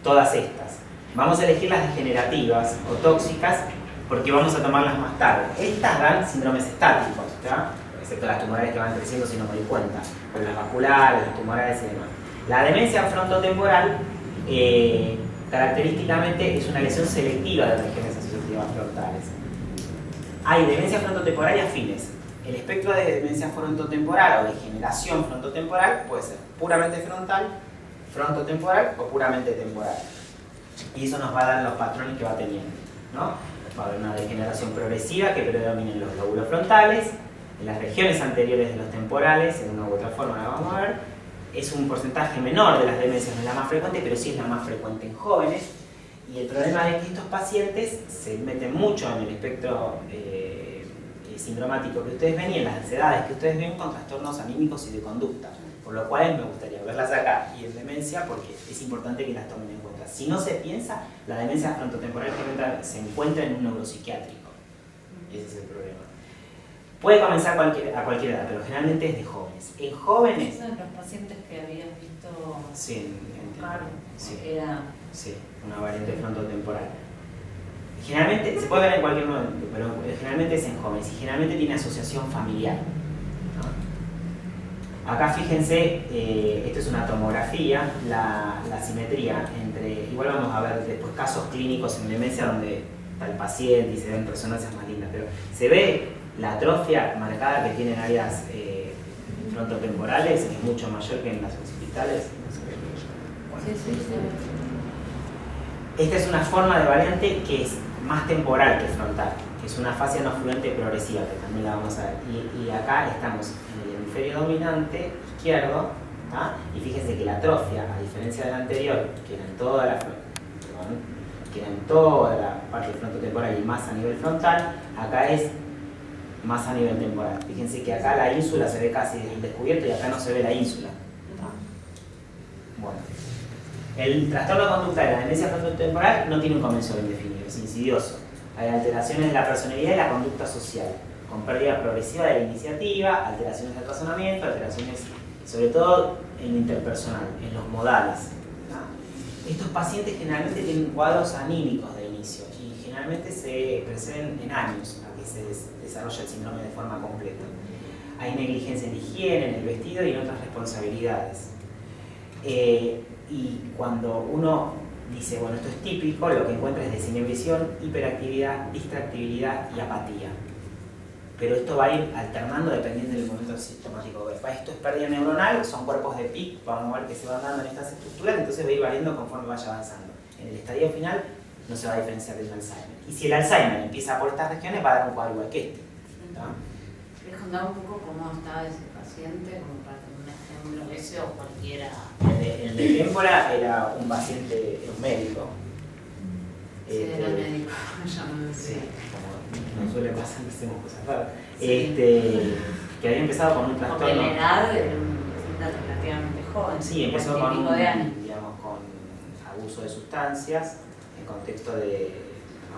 Todas estas. Vamos a elegir las degenerativas o tóxicas porque vamos a tomarlas más tarde. Estas dan síndromes estáticos, ¿está? Excepto las tumorales que van creciendo si no me doy cuenta. Pero las vasculares, las tumorales y demás. La demencia frontotemporal característicamente es una lesión selectiva de regiones asociativas frontales. Hay demencia frontotemporal y afines. El espectro de demencia frontotemporal o degeneración frontotemporal puede ser puramente frontal, frontotemporal o puramente temporal. Y eso nos va a dar los patrones que va teniendo, ¿no? Va a haber una degeneración progresiva que predomina en los lóbulos frontales, en las regiones anteriores de los temporales, en una u otra forma la vamos a ver. Es un porcentaje menor de las demencias, no es la más frecuente, pero sí es la más frecuente en jóvenes. Y el problema es que estos pacientes se meten mucho en el espectro sindromático que ustedes ven y en las ansiedades que ustedes ven con trastornos anímicos y de conducta. Por lo cual me gustaría verlas acá y en demencia porque es importante que las tomen en cuenta. Si no se piensa, la demencia frontotemporal se encuentra en un neuropsiquiátrico. Ese es el problema. Puede comenzar a cualquier edad, pero generalmente es de jóvenes. En jóvenes... ¿Esos son los pacientes que habías visto? Sí, sí. Sí, una variante frontotemporal. Generalmente, se puede ver en cualquier momento, pero generalmente es en jóvenes y generalmente tiene asociación familiar, ¿no? Acá fíjense, esto es una tomografía, la simetría entre... Igual vamos a ver después casos clínicos en demencia donde está el paciente y se ven personas más lindas, pero se ve la atrofia marcada que tienen áreas frontotemporales, es mucho mayor que en las hospitales. Sí. Esta es una forma de variante que es más temporal que frontal, que es una fascia no fluente progresiva, que también la vamos a ver. Y acá estamos en el hemisferio dominante izquierdo, ¿tá? Y fíjense que la atrofia, a diferencia de la anterior, que era en toda la parte frontotemporal y más a nivel frontal, acá es más a nivel temporal. Fíjense que acá la ínsula se ve casi descubierto y acá no se ve la ínsula. Bueno, el trastorno conductual de la demencia frontotemporal no tiene un comienzo bien definido, es insidioso. Hay alteraciones de la personalidad y la conducta social, con pérdida progresiva de la iniciativa, alteraciones del razonamiento, alteraciones sobre todo en lo interpersonal, en los modales. Estos pacientes generalmente tienen cuadros anímicos de inicio y generalmente se preceden en años a que se desarrolla el síndrome de forma completa. Hay negligencia en higiene, en el vestido y en otras responsabilidades. Y cuando uno dice, bueno, esto es típico, lo que encuentra es desinhibición, hiperactividad, distractibilidad y apatía. Pero esto va a ir alternando dependiendo del momento sintomático. Esto es pérdida neuronal, son cuerpos de PIC, vamos a ver que se van dando en estas estructuras, entonces va a ir variando conforme vaya avanzando. En el estadio final no se va a diferenciar del Alzheimer. Y si el Alzheimer empieza por estas regiones, va a dar un cuadro igual que este. ¿Quieres contar un poco cómo estaba ese paciente? Como para tener un ejemplo, ese o cualquiera. El de Témpora era un paciente, un médico. Sí, era médico, sí, como nos suele pasar, hacemos cosas raras. Sí. Que había empezado con un trastorno. Porque la edad era un relativamente joven. Sí, empezó con, veintipico de años. digamos, con abuso de sustancias, en contexto de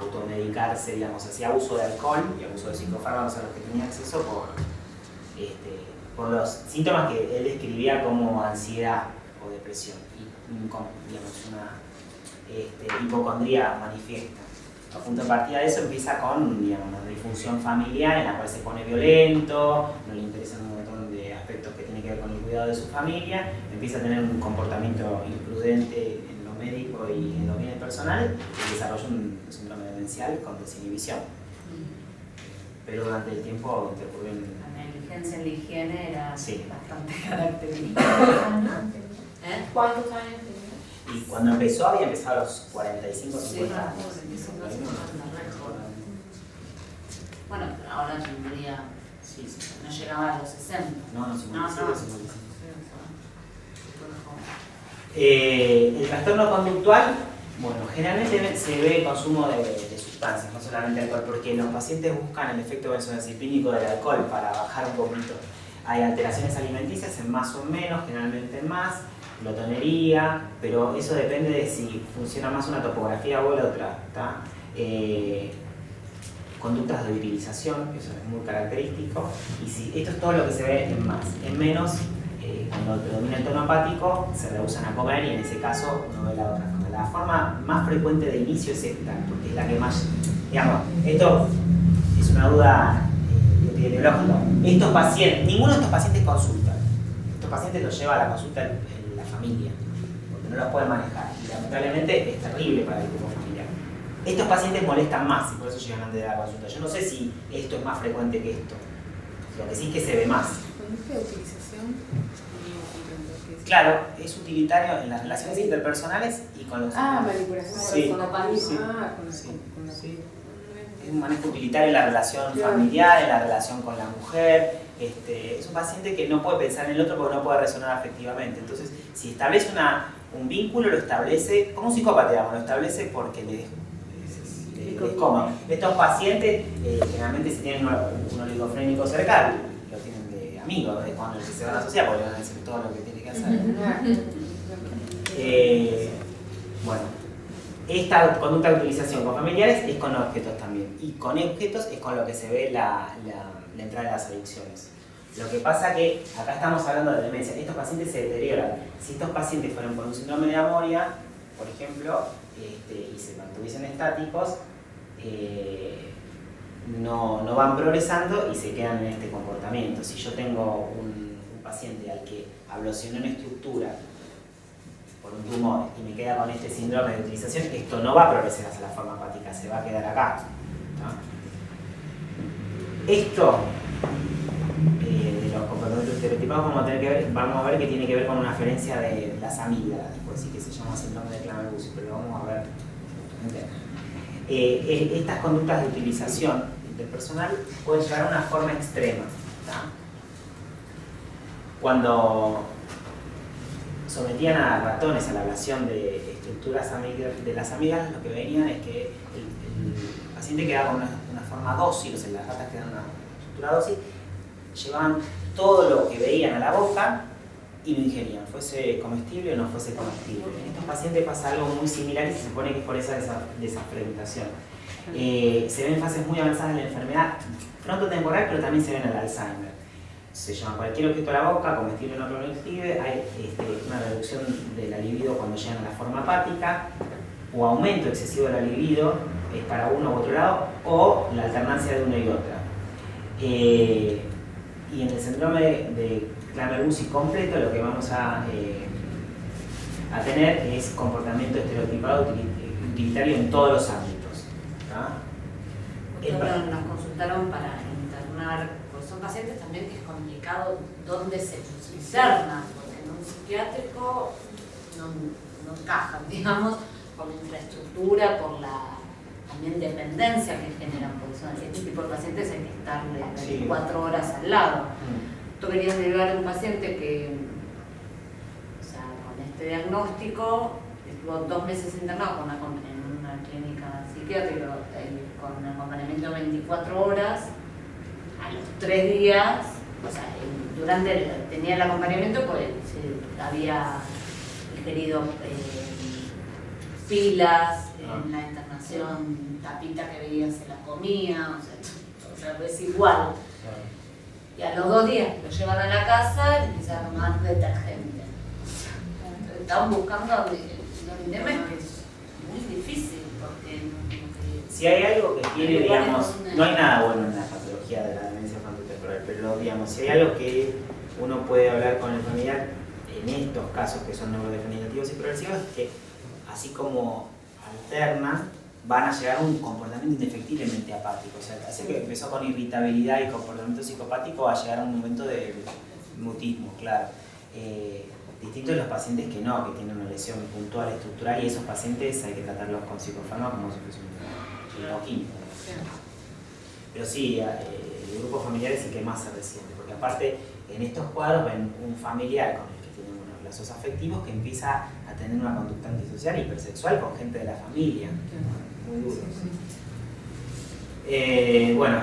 automedicarse, digamos, hacía abuso de alcohol y abuso de psicofármacos a los que tenía acceso por los síntomas que él describía como ansiedad o depresión y con, digamos, una hipocondría manifiesta. A punto de partida de eso empieza con, digamos, una disfunción familiar en la cual se pone violento, no le interesan un montón de aspectos que tienen que ver con el cuidado de su familia, empieza a tener un comportamiento imprudente en lo médico y en los bienes personales y desarrolla un síndrome demencial con desinhibición. Pero durante el tiempo intercurrió en... La negligencia en la higiene era Sí. bastante característica. ¿Cuántos años tenía? Y cuando empezó, había empezado a los 45, Sí, 50 no, años. 45, 50, re joven. Bueno, pero ahora tendría, Sí, sí. no llegaba a los 60. No, 55, No, 55. Súper joven. El trastorno conductual, bueno, generalmente se ve consumo de sustancias, no solamente alcohol, porque los pacientes buscan el efecto benzodiazepínico del alcohol para bajar un poquito. Hay alteraciones alimenticias en más o menos, generalmente en más, glotonería, pero eso depende de si funciona más una topografía o la otra. Conductas de utilización, eso es muy característico, y si esto es todo lo que se ve en más. En menos, cuando predomina el tono apático, se rehusan a comer y en ese caso no ve la otra forma. La forma más frecuente de inicio es esta, porque es la que más, digamos, esto es una duda epidemiológica. Estos pacientes, ninguno de estos pacientes consulta. Estos pacientes los lleva a la consulta en la familia, porque no los pueden manejar. Y lamentablemente es terrible para el grupo familiar. Estos pacientes molestan más y por eso llegan antes de la consulta. Yo no sé si esto es más frecuente que esto. Lo que sí es que se ve más. ¿Conducta de utilización? Claro, es utilitario en las relaciones interpersonales y con los... Manipulación Sí, con sí, con la sí. Es un manejo utilitario en la relación familiar, en la relación con la mujer. Es un paciente que no puede pensar en el otro porque no puede resonar afectivamente. Entonces, si establece un vínculo, lo establece, como un psicópata, digamos, lo establece porque le es cómodo. Estos pacientes, generalmente si tienen un oligofrénico cercano, lo tienen de amigos, es cuando se van a asociar porque van a decir todo lo que tiene que hacer. Bueno, esta conducta de utilización con familiares es con objetos también. Y con objetos es con lo que se ve la entrada de las adicciones. Lo que pasa que acá estamos hablando de demencia. Estos pacientes se deterioran. Si estos pacientes fueron por un síndrome de Amoria, por ejemplo, y se mantuviesen estáticos, no van progresando y se quedan en este comportamiento. Si yo tengo un paciente al que ablacioné una estructura por un tumor y me queda con este síndrome de utilización, esto no va a progresar hacia la forma apática, se va a quedar acá. ¿No? Esto de los comportamientos estereotipados vamos a ver que tiene que ver con una aferencia de las amígdalas, después sí que se llama síndrome de Cramer-Bucy, pero lo vamos a ver. Estas conductas de utilización interpersonal pueden llegar a una forma extrema. ¿Tá? Cuando sometían a ratones a la ablación de estructuras de las amígdalas, lo que veían es que el paciente quedaba con una forma dócil, o sea, las ratas quedaban en una estructura dócil, llevaban todo lo que veían a la boca y lo ingerían, fuese comestible o no fuese comestible. En estos pacientes pasa algo muy similar y se supone que es por esa desafragmentación. Se ven fases muy avanzadas de la enfermedad frontotemporal, pero también se ven el Alzheimer. Se llama cualquier objeto a la boca, comestible o no comestible, hay una reducción de la libido cuando llegan a la forma apática, o aumento excesivo de la libido, es para uno u otro lado, o la alternancia de una y otra. Y en el síndrome de Cramer-Bucy completo lo que vamos a tener es comportamiento estereotipado utilitario en todos los ámbitos. Nos consultaron para internar, pues son pacientes también que es complicado dónde se internan, porque en un psiquiátrico no encajan, digamos, por la infraestructura, por la también dependencia que generan, porque son este tipo de pacientes hay que estarle 24 horas al lado. Tú querías derivar a un paciente que, o sea, con este diagnóstico, estuvo 2 meses internado en una clínica psiquiátrica con un acompañamiento de 24 horas, a los 3 días, o sea, tenía el acompañamiento, pues había ingerido pilas en la internación, tapita que veía se la comía, o sea, es igual. Y a los 2 días lo llevan a la casa y empiezan a tomar detergente. Estaban buscando los temas que es muy difícil porque si hay algo que tiene, digamos, no hay nada bueno en la patología de la demencia frontotemporal, pero digamos, si hay algo que uno puede hablar con el familiar en estos casos que son neurodegenerativos y progresivos, es que así como alternan, van a llegar a un comportamiento indefectiblemente apático. O sea, así que empezó con irritabilidad y comportamiento psicopático, va a llegar a un momento de mutismo, claro. Distinto de los pacientes que no, que tienen una lesión puntual, estructural, y esos pacientes hay que tratarlos con psicofármacos como si fuese un químico. Pero sí, el grupo familiar es el que más se resiente, porque aparte en estos cuadros ven un familiar con el que tiene unos lazos afectivos que empieza a tener una conducta antisocial y hipersexual con gente de la familia. Muy duro. Bueno,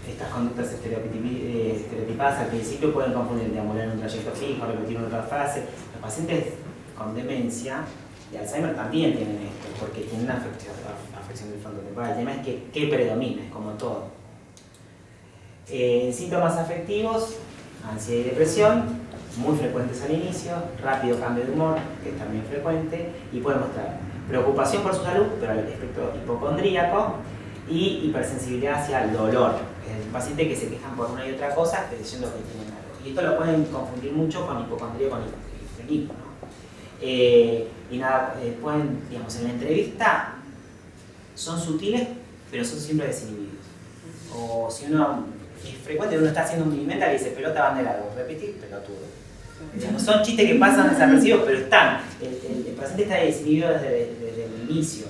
estas conductas estereotipadas al principio pueden confundir deambular en un trayecto fijo, repetir una otra frase. Los pacientes con demencia de Alzheimer también tienen esto, porque tienen una afección del frontotemporal. El tema es que ¿qué predomina? Es como todo. Síntomas afectivos, ansiedad y depresión, muy frecuentes al inicio, rápido cambio de humor, que es también frecuente, y puede mostrar preocupación por su salud, pero al espectro hipocondríaco, y hipersensibilidad hacia el dolor. Es el paciente que se quejan por una y otra cosa, diciendo que tienen algo. Y esto lo pueden confundir mucho con hipocondría, con histérico, ¿no? Y nada, pueden, digamos, en la entrevista son sutiles, pero son siempre desinhibidos. O si uno es frecuente, uno está haciendo un movimiento y dice pelota bandera, repetir, pelotudo. Digamos, son chistes que pasan desapercibidos, pero están. El paciente está desinhibido desde el inicio.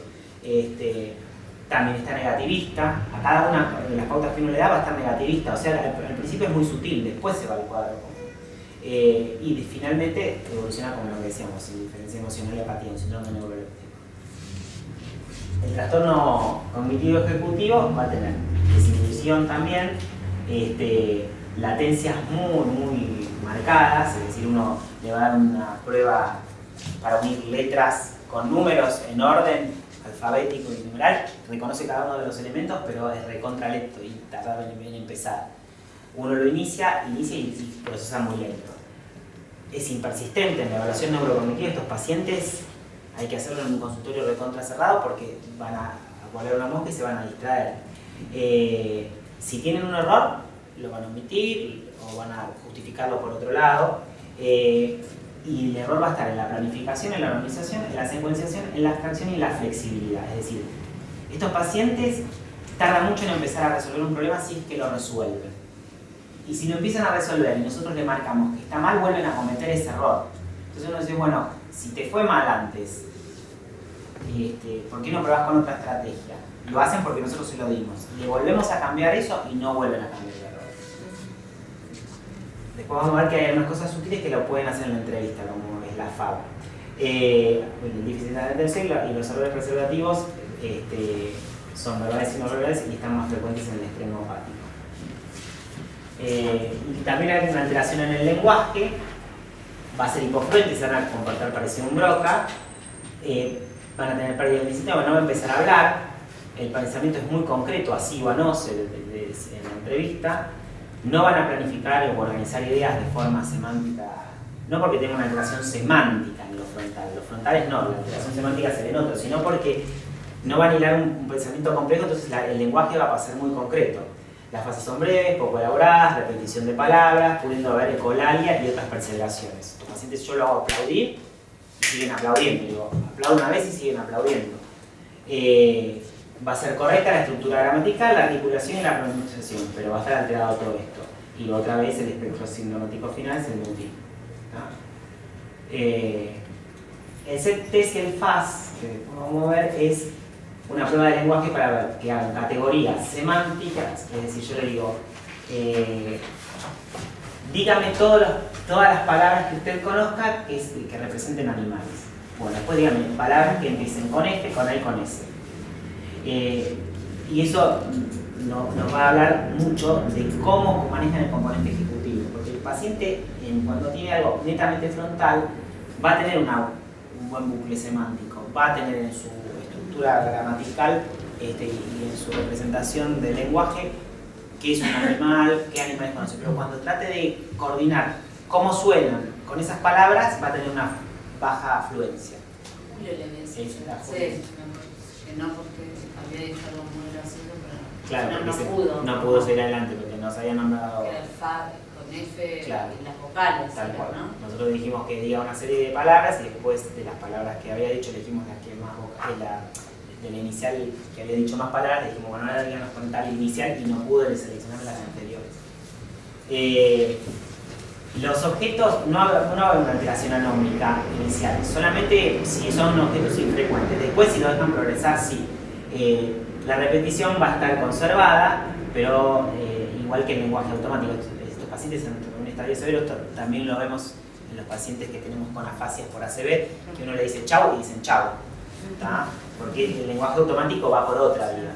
También está negativista. A cada una de las pautas que uno le da va a estar negativista. O sea, al principio es muy sutil, después se va al cuadro. Y finalmente evoluciona como lo que decíamos, indiferencia emocional y apatía, un síndrome neuroléptico. El trastorno cognitivo ejecutivo va a tener desinhibición también, latencias muy marcadas, es decir, uno le va a dar una prueba para unir letras con números en orden alfabético y numeral, reconoce cada uno de los elementos, pero es recontra lento y tarda en empezar. Uno lo inicia y procesa muy lento. Es impersistente en la evaluación neurocognitiva. Estos pacientes hay que hacerlo en un consultorio recontra cerrado porque van a volar una mosca y se van a distraer. Si tienen un error, lo van a omitir o van a justificarlo por otro lado. Y el error va a estar en la planificación, en la organización, en la secuenciación, en la abstracción y en la flexibilidad. Es decir, estos pacientes tardan mucho en empezar a resolver un problema si es que lo resuelven. Y si lo empiezan a resolver y nosotros le marcamos que está mal, vuelven a cometer ese error. Entonces uno dice, bueno, si te fue mal antes, ¿por qué no probás con otra estrategia? Lo hacen porque nosotros se lo dimos. Le volvemos a cambiar eso y no vuelven a cambiar el error. Después vamos a ver que hay algunas cosas útiles que lo pueden hacer en la entrevista, como es la FAB. El déficit de atención y los errores preservativos son verbales y no verbales y están más frecuentes en el extremo apático. Y también hay una alteración en el lenguaje, va a ser hipofluente, se van a comportar parecido a un broca, van a tener pérdida de iniciativa, no van a empezar a hablar, el pensamiento es muy concreto, así o no, en la entrevista, no van a planificar o organizar ideas de forma semántica, no porque tengan una alteración semántica en los frontales no, la alteración semántica se le nota, sino porque no van a hilar un pensamiento complejo, entonces el lenguaje va a pasar muy concreto. Las frases son breves, poco elaboradas, repetición de palabras, pudiendo haber ecolalia y otras perseveraciones. Los pacientes yo lo hago aplaudir y siguen aplaudiendo. Digo, aplaudo una vez y siguen aplaudiendo. Va a ser correcta la estructura gramatical, la articulación y la pronunciación, pero va a estar alterado todo esto. Y otra vez el espectro sintomático final es el mutismo. El CET-TES y el FAS, que vamos a ver, es una prueba de lenguaje para ver que hagan categorías semánticas, es decir, yo le digo, dígame todas las palabras que usted conozca que representen animales. Bueno, después dígame palabras que empiecen con F, con A y con S. Y eso nos va a hablar mucho de cómo manejan el componente ejecutivo, porque paciente, cuando tiene algo netamente frontal, va a tener un buen bucle semántico, va a tener en su estructura gramatical y en su representación del lenguaje qué es un animal, qué animales conoce. Pero cuando trate de coordinar cómo suenan con esas palabras, va a tener una baja afluencia. Julio le había dicho. Sí, que no porque había dicho algo muy gracioso, pero claro, no pudo. No pudo seguir adelante porque nos había nombrado. Era el fa con F claro, y las vocales. Tal cual. ¿No? Nosotros dijimos que diga una serie de palabras y después de las palabras que había dicho elegimos las que más de la inicial que había dicho más palabras, dijimos, bueno, ahora díganos con tal inicial y no pude seleccionar las anteriores. Los objetos, no hay una alteración anómica inicial, solamente si son objetos infrecuentes. Después, si lo dejan progresar, sí. La repetición va a estar conservada, pero igual que el lenguaje automático. Estos pacientes en un estadio severo, también lo vemos en los pacientes que tenemos con afasias por ACV, que uno le dice chau y dicen chau, ¿tá? Porque el lenguaje automático va por otra vía.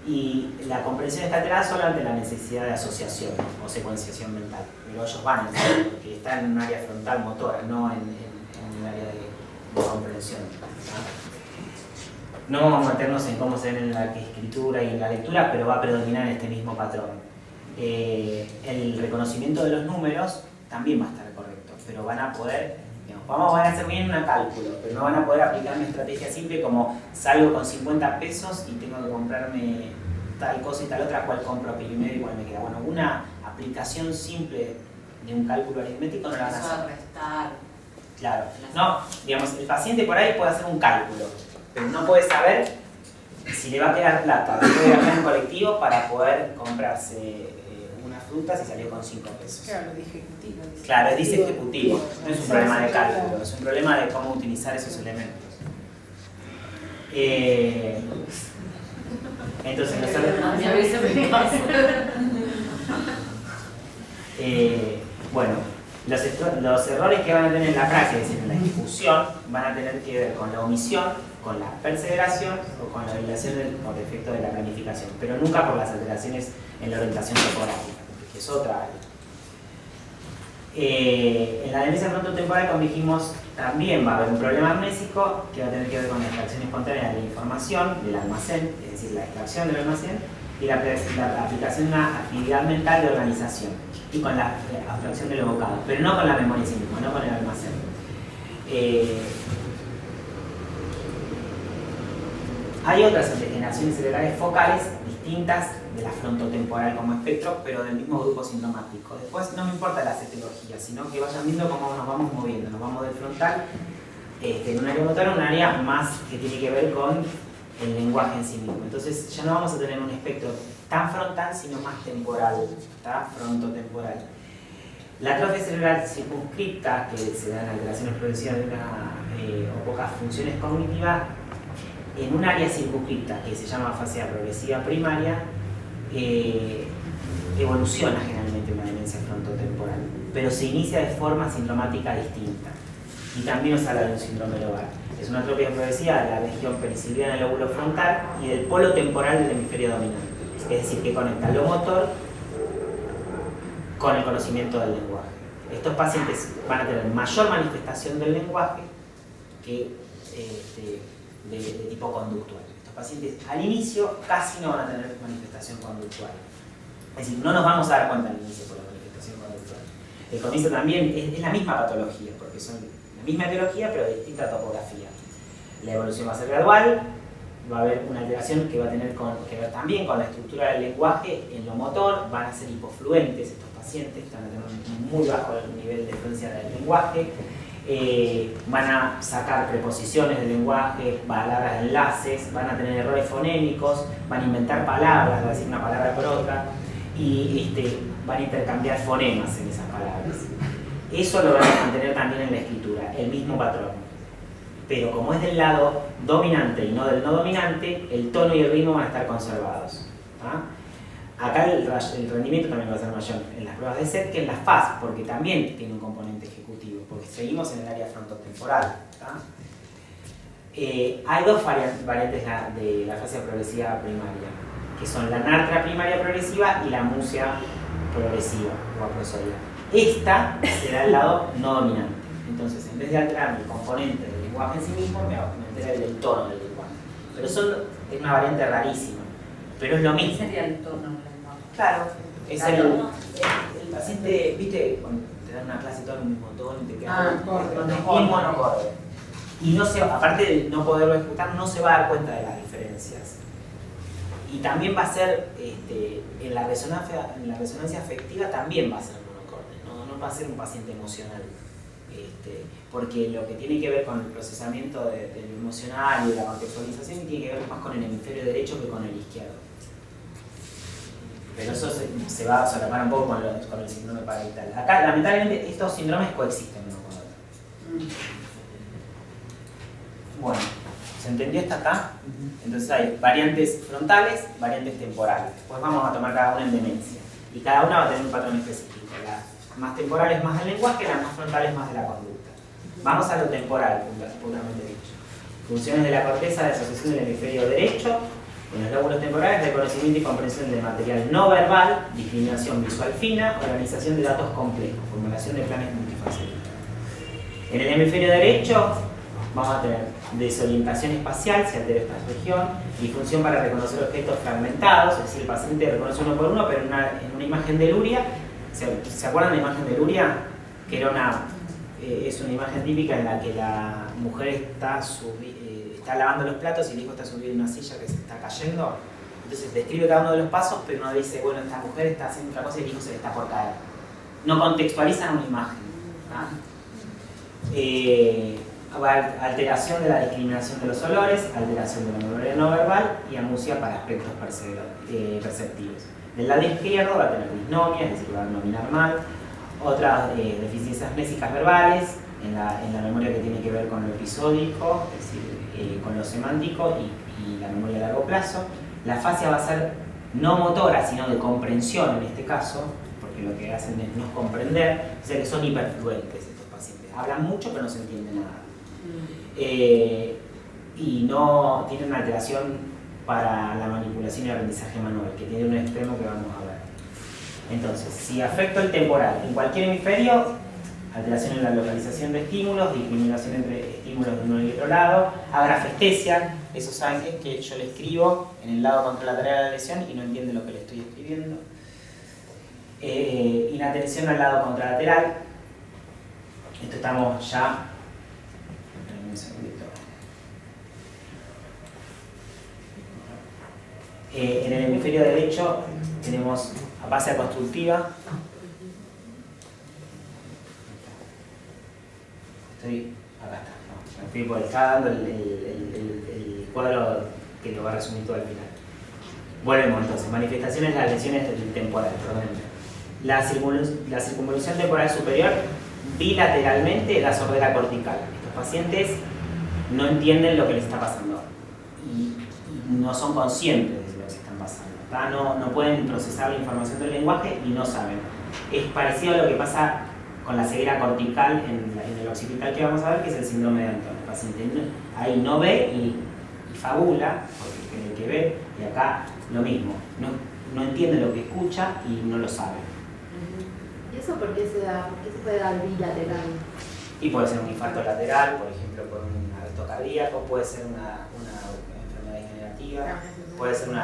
Y la comprensión está alterada solo ante la necesidad de asociación o secuenciación mental. Pero ellos van en serio, porque están en un área frontal motora, no en el área de comprensión. No vamos a meternos en cómo se ven en la escritura y en la lectura, pero va a predominar este mismo patrón. El reconocimiento de los números también va a estar correcto, pero van a poder, van a hacer bien un cálculo, pero no van a poder aplicar una estrategia simple como salgo con 50 pesos y tengo que comprarme tal cosa y tal otra, cuál compro primero y cuál me queda. Bueno, una aplicación simple de un cálculo aritmético no la van a hacer. Restar. Claro. No, digamos, el paciente por ahí puede hacer un cálculo, pero no puede saber si le va a quedar plata después de gastar en colectivo para poder comprarse unas frutas y salió con 5 pesos. Claro, de ejecutivo. Claro, es dice ejecutivo, no es un problema de cálculo, es un problema de cómo utilizar esos elementos. Entonces, bueno, los errores que van a tener en la práctica, es decir, en la ejecución, van a tener que ver con la omisión, con la perseveración o con la violación por defecto de la planificación, pero nunca por las alteraciones en la orientación topográfica, que es otra área. En la demencia frontotemporal, como dijimos, también va a haber un problema amnésico que va a tener que ver con la extracción espontánea de la información del almacén, es decir, la extracción del almacén, y la aplicación de una actividad mental de organización, y con la abstracción del evocado, pero no con la memoria en sí misma, no con el almacén. Hay otras degeneraciones cerebrales focales distintas de la frontotemporal como espectro, pero del mismo grupo sintomático. Después no me importa la etiología, sino que vayan viendo cómo nos vamos moviendo. Nos vamos del frontal en un área motora, un área más que tiene que ver con el lenguaje en sí mismo. Entonces ya no vamos a tener un espectro tan frontal, sino más temporal, ¿tá? Frontotemporal. La atrofia cerebral circunscripta, que se da en alteraciones progresivas de una o pocas funciones cognitivas, en un área circunscripta que se llama afasia progresiva primaria, evoluciona generalmente una demencia frontotemporal, pero se inicia de forma sintomática distinta. Y también nos habla de un síndrome lobar. Es una atrofia progresiva de la región pericidiana del lóbulo frontal y del polo temporal del hemisferio dominante. Es decir, que conecta lo motor con el conocimiento del lenguaje. Estos pacientes van a tener mayor manifestación del lenguaje que de tipo conductual. Estos pacientes al inicio casi no van a tener manifestación conductual. Es decir, no nos vamos a dar cuenta al inicio por la manifestación conductual. El comienzo también es la misma patología, porque son la misma etiología pero de distinta topografía. La evolución va a ser gradual, va a haber una alteración que va a tener que ver también con la estructura del lenguaje en lo motor, van a ser hipofluentes estos pacientes, van a tener un muy bajo nivel de fluencia del lenguaje, van a sacar preposiciones del lenguaje, palabras de enlaces, van a tener errores fonémicos, van a inventar palabras, van a decir una palabra por otra, y van a intercambiar fonemas en esas palabras. Eso lo van a mantener también en la escritura, el mismo patrón. Pero como es del lado dominante y no del no dominante, el tono y el ritmo van a estar conservados. Acá el rendimiento también va a ser mayor en las pruebas de SET que en las FAS, porque también tiene un componente ejecutivo, porque seguimos en el área frontotemporal. Hay dos variantes de la fase progresiva primaria, que son la nartra primaria progresiva y la musia progresiva o aprosodia. Esta será el lado no dominante. Entonces, en vez de alterar el componente del lenguaje en sí mismo, me altera el tono del lenguaje. Pero es una variante rarísima, pero es lo mismo. ¿Qué sería el tono del lenguaje? Claro, es Claro. el paciente, viste, cuando te dan una clase todo en un mismo tono y te quedas acorde. bien monocorde. Y no se, aparte de no poderlo ejecutar, no se va a dar cuenta de las diferencias. Y también va a ser, en la resonancia afectiva también va a ser monocorde, no va a ser un paciente emocional. Porque lo que tiene que ver con el procesamiento de lo emocional y de la contextualización tiene que ver más con el hemisferio derecho que con el izquierdo. Pero eso se va a solapar un poco con el síndrome parietal. Acá, lamentablemente, estos síndromes coexisten uno con otro. Bueno, ¿se entendió hasta acá? Entonces hay variantes frontales, variantes temporales. Después vamos a tomar cada una en demencia. Y cada una va a tener un patrón específico. Las más temporales más del lenguaje, las más frontales más de la conducta. Vamos a lo temporal, puramente dicho. Funciones de la corteza de asociación del hemisferio derecho, en los lóbulos temporales, reconocimiento y comprensión del material no verbal, discriminación visual fina, organización de datos complejos, formulación de planes multifacéticos. En el hemisferio derecho vamos a tener desorientación espacial, se altera esta región, y función para reconocer objetos fragmentados, es decir, el paciente reconoce uno por uno, pero en una imagen de Luria, ¿se acuerdan de la imagen de Luria? Que era es una imagen típica en la que la mujer está lavando los platos y el hijo está subido en una silla que se está cayendo. Entonces describe cada uno de los pasos, pero uno dice, bueno, esta mujer está haciendo otra cosa y el hijo se le está por caer. No contextualizan una imagen. Alteración de la discriminación de los olores, alteración de la memoria no verbal y amusia para aspectos perceptivos. Del lado izquierdo va a tener disnomia, es decir, va a nominar mal, otras deficiencias mésicas verbales, en la memoria que tiene que ver con lo episódico, es decir, con lo semántico y la memoria a largo plazo. La fascia va a ser no motora, sino de comprensión en este caso, porque lo que hacen es no comprender, o sea que son hiperfluentes estos pacientes. Hablan mucho pero no se entiende nada. Y no tienen una alteración para la manipulación y aprendizaje manual, que tiene un extremo que vamos a ver. Entonces, si afecto el temporal en cualquier hemisferio, alteración en la localización de estímulos, discriminación entre estímulos de uno y otro lado, agrafestesia, esos saben que yo le escribo en el lado contralateral de la lesión y no entiende lo que le estoy escribiendo. Inatención al lado contralateral, esto estamos ya. Un segundito. En el hemisferio derecho tenemos apasia constructiva. Acá está. No, me fui por está dando el cuadro que lo va a resumir todo al final. Volvemos entonces. Manifestaciones de las lesiones temporales. La circunvolución temporal superior bilateralmente da sordera cortical. Estos pacientes no entienden lo que les está pasando y no son conscientes de lo que están pasando. No pueden procesar la información del lenguaje y no saben. Es parecido a lo que pasa con la ceguera cortical en el occipital que vamos a ver, que es el síndrome de Anton. El paciente ahí no ve y fabula, porque cree que ve, y acá lo mismo. No entiende lo que escucha y no lo sabe. ¿Y eso por qué se da? ¿Por qué se puede dar bilateral? Y puede ser un infarto lateral, por ejemplo, por un arresto cardíaco, puede ser una enfermedad degenerativa, puede ser un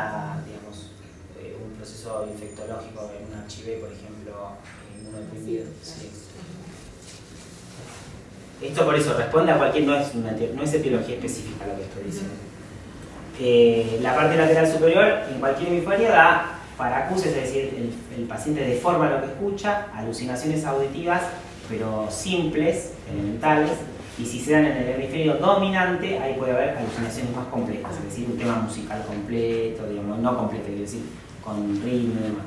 proceso infectológico en un HIV, por ejemplo, inmunodeprimido. Sí. Esto por eso responde a cualquier, no es etiología específica lo que estoy diciendo. La parte lateral superior en cualquier hemisferio da paracusis, es decir, el paciente deforma lo que escucha, alucinaciones auditivas, pero simples, elementales, y si se dan en el hemisferio dominante, ahí puede haber alucinaciones más complejas, es decir, un tema musical completo, digamos, no completo, es decir, con ritmo y demás.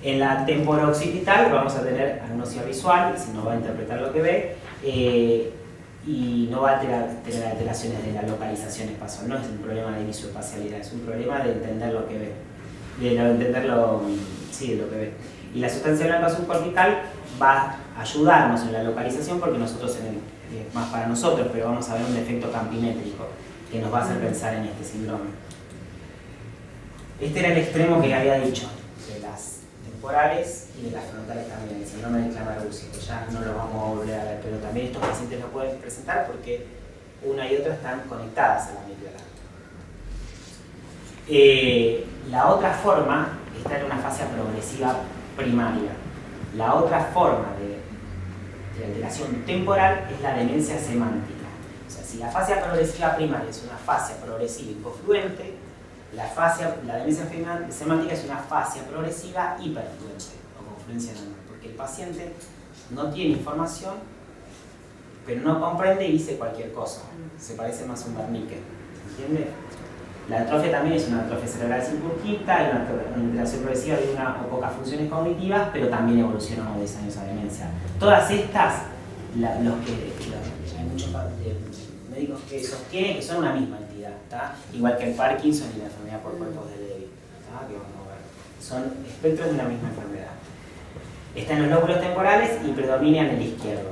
En la temporooccipital vamos a tener agnosia visual, si no va a interpretar lo que ve, y no va a tener alteraciones de la localización espacial. No es un problema de visoespacialidad, es un problema de entender lo que ve, de lo que ve. Y la sustancia blanca subcortical va a ayudarnos en la localización porque nosotros, más para nosotros, pero vamos a ver un defecto campimétrico que nos va a hacer pensar en este síndrome. Este era el extremo que había dicho, de las temporales y de las frontales también, el síndrome de Clamarucci, que ya no lo vamos a volver a ver, pero también estos pacientes lo pueden presentar porque una y otra están conectadas a la amígdala. La otra forma está en una fase progresiva primaria. La otra forma de alteración temporal es la demencia semántica. O sea, si la fase progresiva primaria es una fase progresiva hipofluente, la demencia semántica es una fase progresiva hiperfluente o confluencia normal, porque el paciente no tiene información, pero no comprende y dice cualquier cosa. Se parece más a un Wernicke, ¿entiende? La atrofia también es una atrofia cerebral circunscripta, hay una alteración progresiva de una o pocas funciones cognitivas, pero también evoluciona a 10 años a demencia. Todas estas, hay muchos médicos que sostienen que son una misma entidad, ¿tá? Igual que el Parkinson y la enfermedad por cuerpos de Levy, ¿tá? Que vamos a ver. Son espectros de una misma enfermedad. Están los lóbulos temporales y predominan el izquierdo,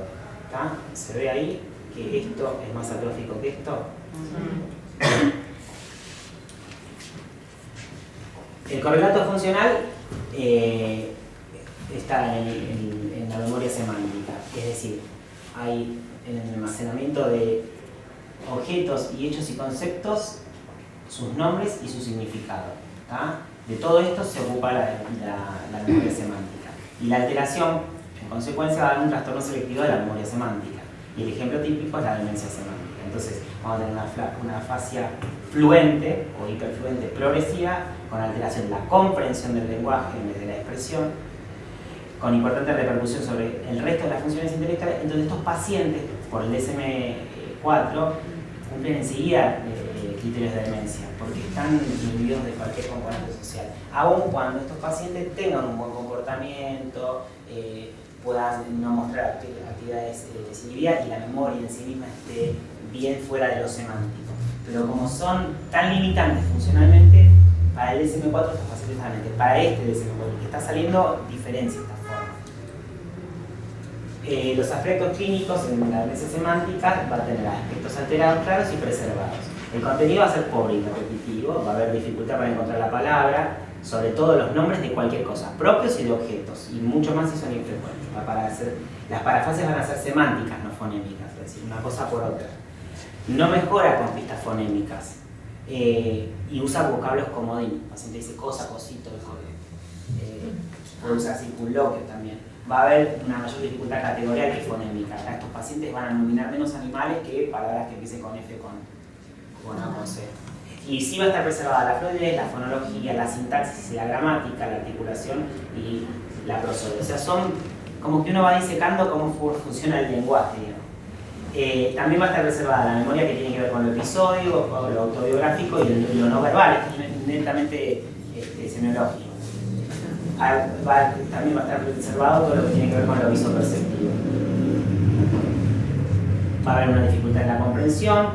¿tá? Se ve ahí que esto es más atrófico que esto. El correlato funcional está en la memoria semántica, es decir, hay en el almacenamiento de objetos y hechos y conceptos sus nombres y su significado, ¿tá? De todo esto se ocupa la memoria semántica. Y la alteración, en consecuencia, va a dar un trastorno selectivo de la memoria semántica. Y el ejemplo típico es la demencia semántica. Entonces, vamos a tener una fascia fluente o hiperfluente progresiva con alteración de la comprensión del lenguaje en vez de la expresión, con importante repercusión sobre el resto de las funciones intelectuales. Entonces, estos pacientes, por el DSM-4, cumplen enseguida criterios de demencia, porque están inhibidos de cualquier componente social. Aun cuando estos pacientes tengan un buen comportamiento, puedan no mostrar actividades desinhibidas y la memoria en sí misma esté bien fuera de lo semántico. Pero como son tan limitantes funcionalmente, para el DSM-4 estos pacientes están lentes. Para este DSM-4 que está saliendo, diferencia esta forma. Los aspectos clínicos en la demencia semántica va a tener aspectos alterados, claros y preservados. El contenido va a ser pobre y repetitivo, va a haber dificultad para encontrar la palabra, sobre todo los nombres de cualquier cosa, propios y de objetos, y mucho más si son infrecuentes. Las parafases van a ser semánticas, no fonémicas, es decir, una cosa por otra. No mejora con pistas fonémicas y usa vocablos comodín. El paciente dice cosa, cosito, puede usar circunloquio también. Va a haber una mayor dificultad categorial que fonémica. Estos pacientes van a nominar menos animales que palabras que empiecen con F con A con C. Y sí va a estar preservada la fluidez, la fonología, la sintaxis, la gramática, la articulación y la prosodia. O sea, son como que uno va disecando cómo funciona el lenguaje, digamos. También va a estar preservada la memoria que tiene que ver con lo episodio, con lo autobiográfico y lo no verbal, es netamente semiológico. También va a estar preservado todo lo que tiene que ver con lo visoperceptivo. Va a haber una dificultad en la comprensión,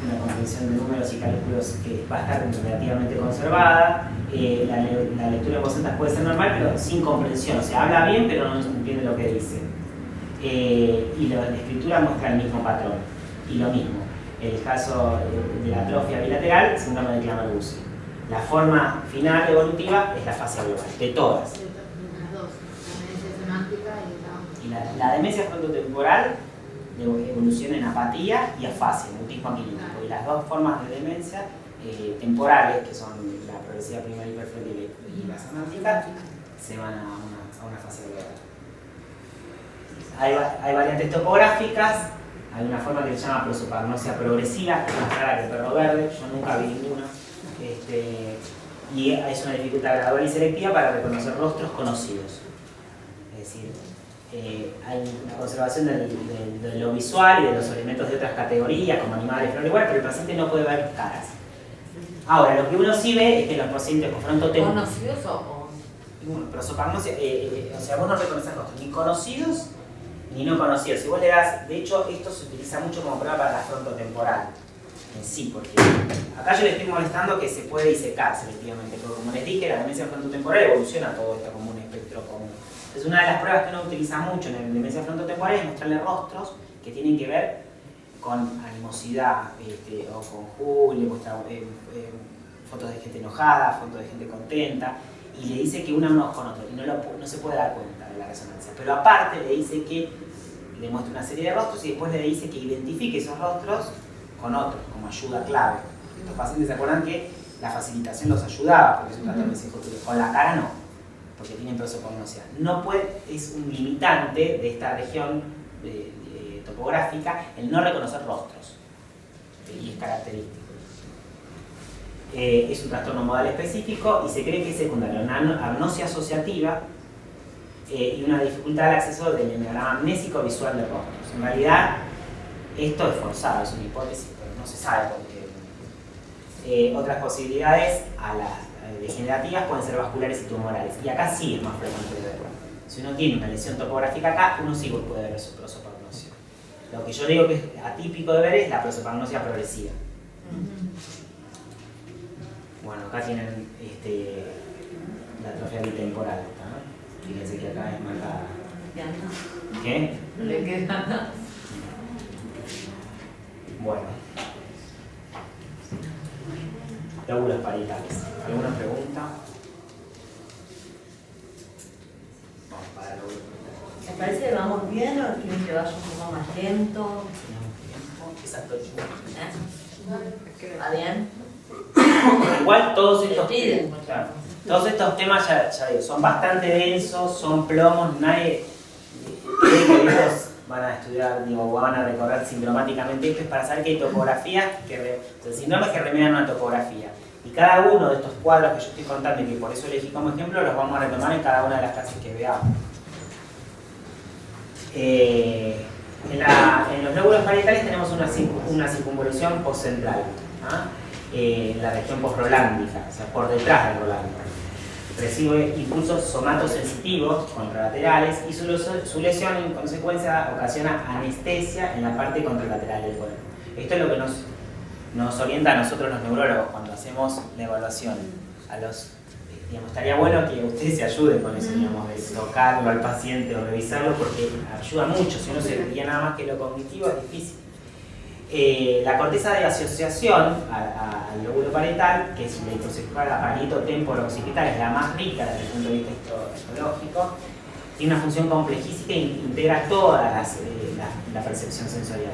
una comprensión de números y cálculos que va a estar relativamente conservada. La lectura en voz alta puede ser normal, pero sin comprensión, o sea, habla bien, pero no entiende lo que dice. Y la escritura muestra el mismo patrón. Y lo mismo, el caso de la atrofia bilateral, síndrome de Clamarucci. La forma final evolutiva es la fase global, de todas. Las dos, la demencia semántica y la otra. Y la demencia frontotemporal evoluciona en apatía y afasia, en autismo aquilítico. Y las dos formas de demencia temporales, que son la progresiva primaria hiperfluente y la semántica, se van a una fase global. Hay variantes topográficas, hay una forma que se llama prosopagnosia progresiva, que es más clara que el perro verde, yo nunca vi ninguna. Y es una dificultad gradual y selectiva para reconocer rostros conocidos. Es decir, hay una conservación de lo visual y de los elementos de otras categorías, como animales, flora igual, pero el paciente no puede ver caras. Ahora, lo que uno sí ve es que los pacientes con frontotemporal... ¿Conocidos o...? Prosopagnosia, o sea, vos no reconoces rostros, ni conocidos ni no conocidos. Si vos le das, de hecho, esto se utiliza mucho como prueba para la frontotemporal en sí, porque acá yo le estoy molestando que se puede disecar selectivamente, pero como les dije, la demencia frontotemporal evoluciona todo esto como un espectro común. Entonces, una de las pruebas que uno utiliza mucho en la demencia frontotemporal es mostrarle rostros que tienen que ver con animosidad, o con Julio, mostrar fotos de gente enojada, fotos de gente contenta, y le dice que una unos con otros y no se puede dar cuenta de la resonancia. Pero aparte le dice que le muestra una serie de rostros y después le dice que identifique esos rostros con otros, como ayuda clave. Estos pacientes se acuerdan que la facilitación los ayudaba, porque es un trastorno psicótico. Con la cara no, porque tienen prosopagnosia. No puede, es un limitante de esta región topográfica el no reconocer rostros, y es característico. Es un trastorno modal específico y se cree que es secundario, una agnosia asociativa y una dificultad al acceso del enneagrama amnésico visual de rostros. En realidad, esto es forzado, es una hipótesis, pero no se sabe por qué. Otras posibilidades a las degenerativas pueden ser vasculares y tumorales, y acá sí es más frecuente de verlo. Si uno tiene una lesión topográfica acá, uno sí puede ver su prosopagnosia. Lo que yo digo que es atípico de ver es la prosopagnosia progresiva. Bueno, acá tienen la atrofia bitemporal, ¿no? Fíjense que acá es marcada. ¿Qué? No le queda nada. Bueno. Lóbulos parietales. ¿Alguna pregunta? Vamos para lóbulos parietales. ¿Te parece que vamos bien o quieren que vaya un poco más lento? Exacto. ¿Va bien? Igual todos estos, Piden. claro, todos estos temas ya digo, son bastante densos, son plomos, nadie cree que ellos van a estudiar, digo, van a recorrer sindromáticamente esto, es para saber que hay topografías, el síndrome es que remedian una topografía. Y cada uno de estos cuadros que yo estoy contando y que por eso elegí como ejemplo, los vamos a retomar en cada una de las clases que veamos. En los lóbulos parietales tenemos una circunvolución postcentral, en la región postrolándica, o sea, por detrás del rolándico. Recibe impulsos somatosensitivos contralaterales y su lesión en consecuencia ocasiona anestesia en la parte contralateral del cuerpo. Esto es lo que nos orienta a nosotros los neurólogos cuando hacemos la evaluación. Digamos, estaría bueno que ustedes se ayuden con eso, digamos, de tocarlo al paciente o revisarlo porque ayuda mucho. Si uno se guía nada más que lo cognitivo es difícil. La corteza de asociación al lóbulo parietal, que es la intersectora parieto-temporo-occipital, es la más rica desde el punto de vista histológico, tiene una función complejísima e integra toda la percepción sensorial,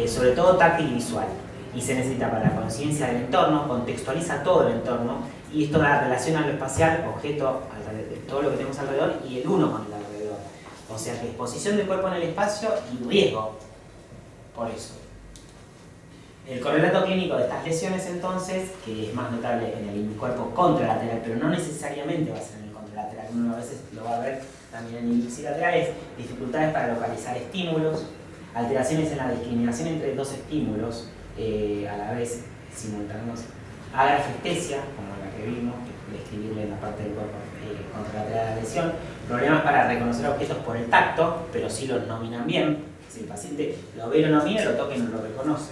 sobre todo táctil y visual, y se necesita para la conciencia del entorno, contextualiza todo el entorno, y esto da relación a lo espacial, objeto, todo lo que tenemos alrededor, y el uno con el alrededor. O sea que exposición del cuerpo en el espacio y riesgo por eso. El correlato clínico de estas lesiones, entonces, que es más notable en el cuerpo contralateral, pero no necesariamente va a ser en el contralateral, uno a veces lo va a ver también en el ipsilateral, es dificultades para localizar estímulos, alteraciones en la discriminación entre dos estímulos, a la vez simultáneos, agrafestesia, como la que vimos, que describirle en la parte del cuerpo contralateral de la lesión, problemas para reconocer objetos por el tacto, pero sí los nominan bien, si el paciente lo ve y lo nomina, lo toca y no lo reconoce.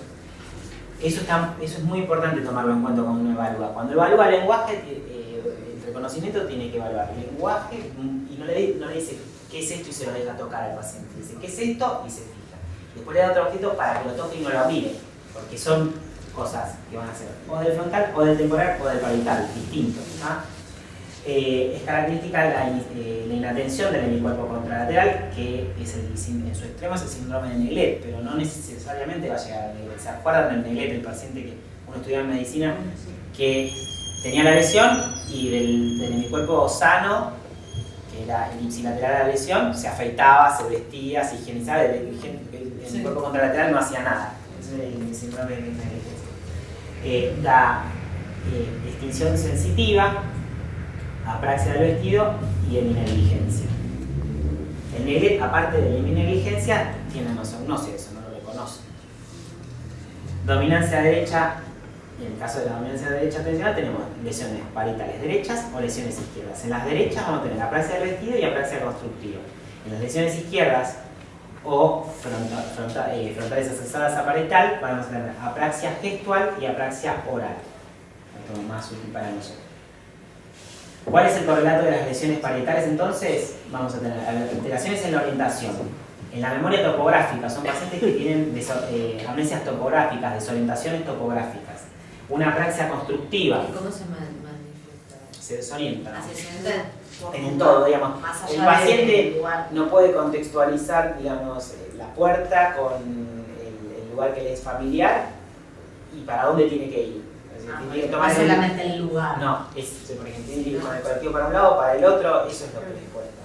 Eso es muy importante tomarlo en cuenta cuando uno evalúa. Cuando evalúa lenguaje, el reconocimiento tiene que evaluar lenguaje y no le dice qué es esto y se lo deja tocar al paciente. Dice qué es esto y se fija. Después le da otro objeto para que lo toque y no lo mire, porque son cosas que van a ser o del frontal, o del temporal, o del parietal, distintos. Es característica la inatención del hemicuerpo contralateral, que es en su extremo es el síndrome de Neglet, pero no necesariamente va a llegar a Neglet. ¿Se acuerdan del Neglet, el paciente que uno estudia en medicina, que tenía la lesión y del hemicuerpo sano, que era el ipsilateral de la lesión, se afeitaba, se vestía, se higienizaba, el hemicuerpo contralateral no hacía nada? Ese es el síndrome de Neglet. La extinción sensitiva, apraxia del vestido y heminegligencia. El Neglet, aparte de la heminegligencia, tiene nosognosia, eso no lo reconoce. Dominancia derecha, en el caso de la dominancia derecha tensional, tenemos lesiones parietales derechas o lesiones izquierdas. En las derechas vamos a tener apraxia del vestido y apraxia constructiva. En las lesiones izquierdas o frontales asociadas a parietal, vamos a tener apraxia gestual y apraxia oral. Esto es más útil para nosotros. ¿Cuál es el correlato de las lesiones parietales entonces? Vamos a tener alteraciones en la orientación, en la memoria topográfica, son pacientes que tienen amnesias topográficas, desorientaciones topográficas, una apraxia constructiva. ¿Y cómo se manifiesta? se desorientan. Se sienten En todo, digamos. más El allá paciente del lugar. no puede contextualizar, digamos, la puerta con el lugar que le es familiar y para dónde tiene que ir. Es decir, tiene que No tomar es solamente el lugar. No, por ejemplo, tiene que ir con el colectivo para un lado o para el otro, eso es lo que les cuesta.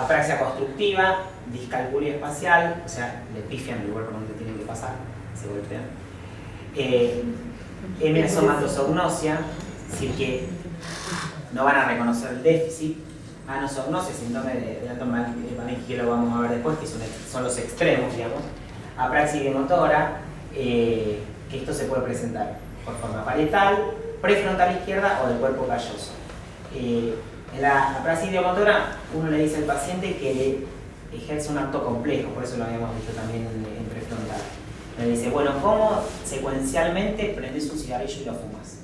Apraxia constructiva, discalculia espacial, o sea, le pifian el lugar por donde tienen que pasar, se golpean. Hemiasomatosougnosia, es decir, que no van a reconocer el déficit. Anosognosia, síndrome de alto manejo, que lo vamos a ver después, que son los extremos, digamos. Apraxia ideomotora, que esto se puede presentar por forma parietal, prefrontal izquierda o del cuerpo calloso. En la apraxia ideomotora, uno le dice al paciente que le ejerce un acto complejo, por eso lo habíamos visto también en prefrontal. Le dice, bueno, ¿cómo secuencialmente prendes un cigarrillo y lo fumas?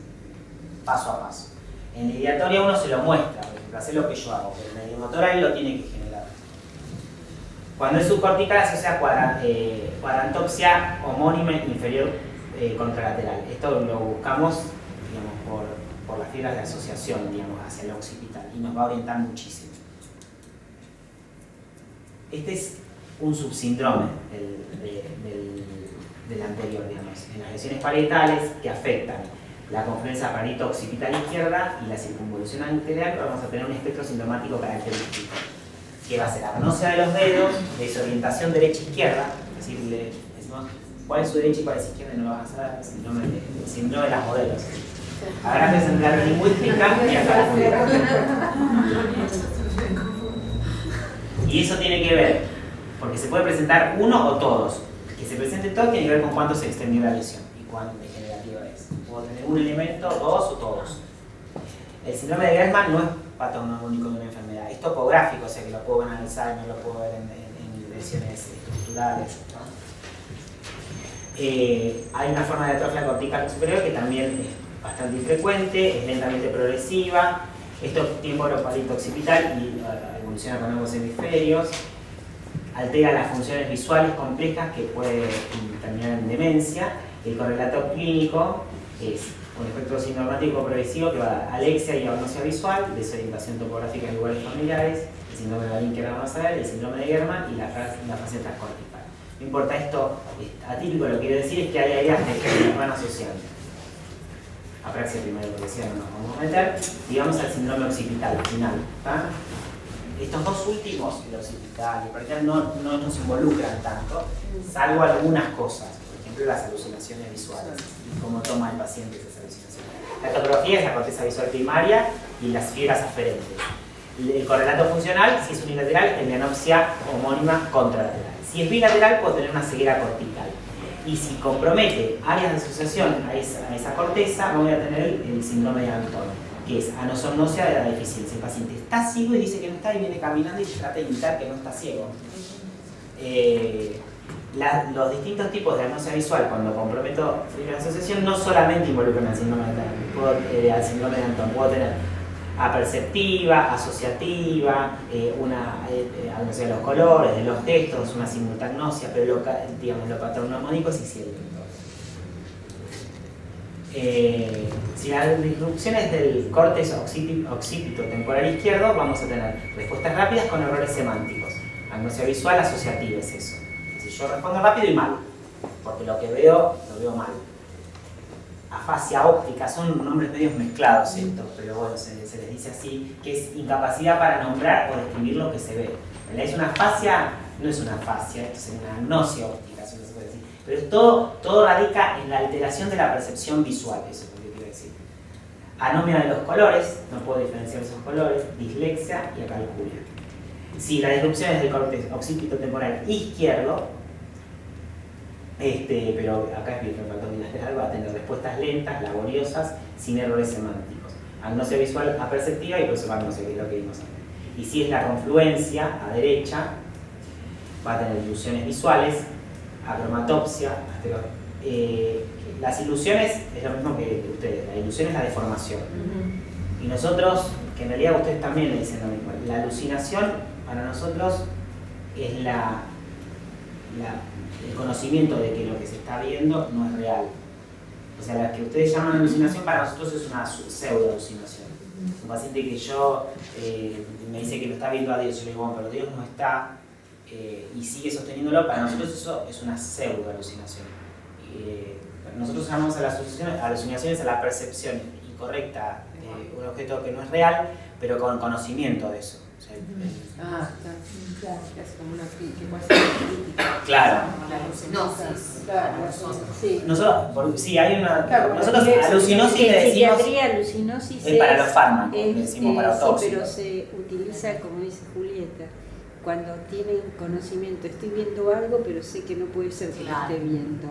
Paso a paso. En la ideatoria uno se lo muestra, por ejemplo, hacer lo que yo hago, pero en la ideomotora él lo tiene que generar. Cuando es subcortical asocia cuadrantopsia homónima inferior contralateral. Esto lo buscamos, digamos, por las fibras de asociación, digamos, hacia el occipital y nos va a orientar muchísimo. Este es un subsíndrome del anterior, digamos, en las lesiones parietales que afectan la confluencia parieto-occipital izquierda y la circunvolución anterior, vamos a tener un espectro sintomático característico, que va a ser agnosia de los dedos, desorientación derecha-izquierda, es decir, le decimos cuál es su derecha y cuál es su izquierda y no lo vas a saber, el síndrome de las modelos. Agrafe central lingüística y acalculia. Y eso tiene que ver, porque se puede presentar uno o todos. Que se presente todo tiene que ver con cuánto se extendió la lesión y cuán degenerativa es. Puedo tener un elemento, dos o todos. El síndrome de Germán no es patognomónico de una enfermedad, es topográfico, o sea que lo puedo analizar y no lo puedo ver en lesiones estructurales, ¿no? Hay una forma de atrofia cortical superior que también es bastante infrecuente, es lentamente progresiva, esto tiene palito occipital y evoluciona con ambos hemisferios, altera las funciones visuales complejas que puede terminar en demencia. El correlato clínico es un espectro sintomático progresivo que va a alexia y agnosia visual, desorientación topográfica en lugares familiares, el síndrome de Balin que ahora vamos a ver, el síndrome de Germán y la fase transcortical. No importa esto, es atípico, lo que quiero decir es que hay áreas que van asociando. Apraxia primaria progresiva no nos vamos a meter, y vamos al síndrome occipital final. ¿Tá? Estos dos últimos, el occipital y el parietal, no nos involucran tanto, salvo algunas cosas, por ejemplo las alucinaciones visuales y cómo toma el paciente esas alucinaciones. La topografía es la corteza visual primaria y las fibras aferentes. El correlato funcional, si es unilateral, es mianopsia homónima contralateral. Si es bilateral, puede tener una ceguera cortical. Y si compromete áreas de asociación a esa corteza, voy a tener el síndrome de Anton, que es anosognosia de la deficiencia. El paciente está ciego y dice que no está y viene caminando y trata de imitar que no está ciego. Los distintos tipos de agnosia visual, cuando comprometo fibras de asociación, no solamente involucran al síndrome de Anton, puedo tener aperceptiva, asociativa, una agnosia de los colores, de los gestos, una simultagnosia, pero digamos, lo patognomónico sí sirve. Si las disrupciones del córtex occipito temporal izquierdo, vamos a tener respuestas rápidas con errores semánticos. Agnosia visual asociativa es eso. Es decir, yo respondo rápido y mal, porque lo que veo, lo veo mal. Afasia óptica, son nombres medios mezclados estos, pero bueno, se les dice así, que es incapacidad para nombrar o describir lo que se ve. En realidad es una afasia, no es una afasia, esto es una agnosia óptica, si se puede decir. Pero todo radica en la alteración de la percepción visual, eso es lo que quiero decir. Anomia de los colores, no puedo diferenciar esos colores, dislexia y acalculia. Si la disrupción es del córtex occipito temporal izquierdo, pero acá es bifrontal bilateral, va a tener respuestas lentas, laboriosas, sin errores semánticos. Agnosia visual aperceptiva y prosopagnosia, que es lo que vimos antes. Y si es la confluencia a derecha, va a tener ilusiones visuales, acromatopsia. Las ilusiones es lo mismo que ustedes, la ilusión es la deformación. Y nosotros, que en realidad ustedes también le dicen lo mismo, la alucinación para nosotros es el conocimiento de que lo que se está viendo no es real. O sea, la que ustedes llaman alucinación para nosotros es una pseudo-alucinación. Un paciente que yo me dice que lo está viendo a Dios, yo le digo, bueno, pero Dios no está, y sigue sosteniéndolo, para nosotros eso es una pseudo-alucinación. Nosotros llamamos a las alucinaciones a la percepción incorrecta de un objeto que no es real, pero con conocimiento de eso. O sea, Claro. Es como una que puede ser crítica. claro. La alucinosis. Claro, sí. Nosotros, sí, hay una. Claro, nosotros porque alucinosis En le decimos. psiquiatría, alucinosis Es para los fármacos, le decimos para sí, tóxicos. pero se utiliza, como dice Julieta, cuando tienen conocimiento. Estoy viendo algo, pero sé que no puede ser que Claro. lo esté viendo.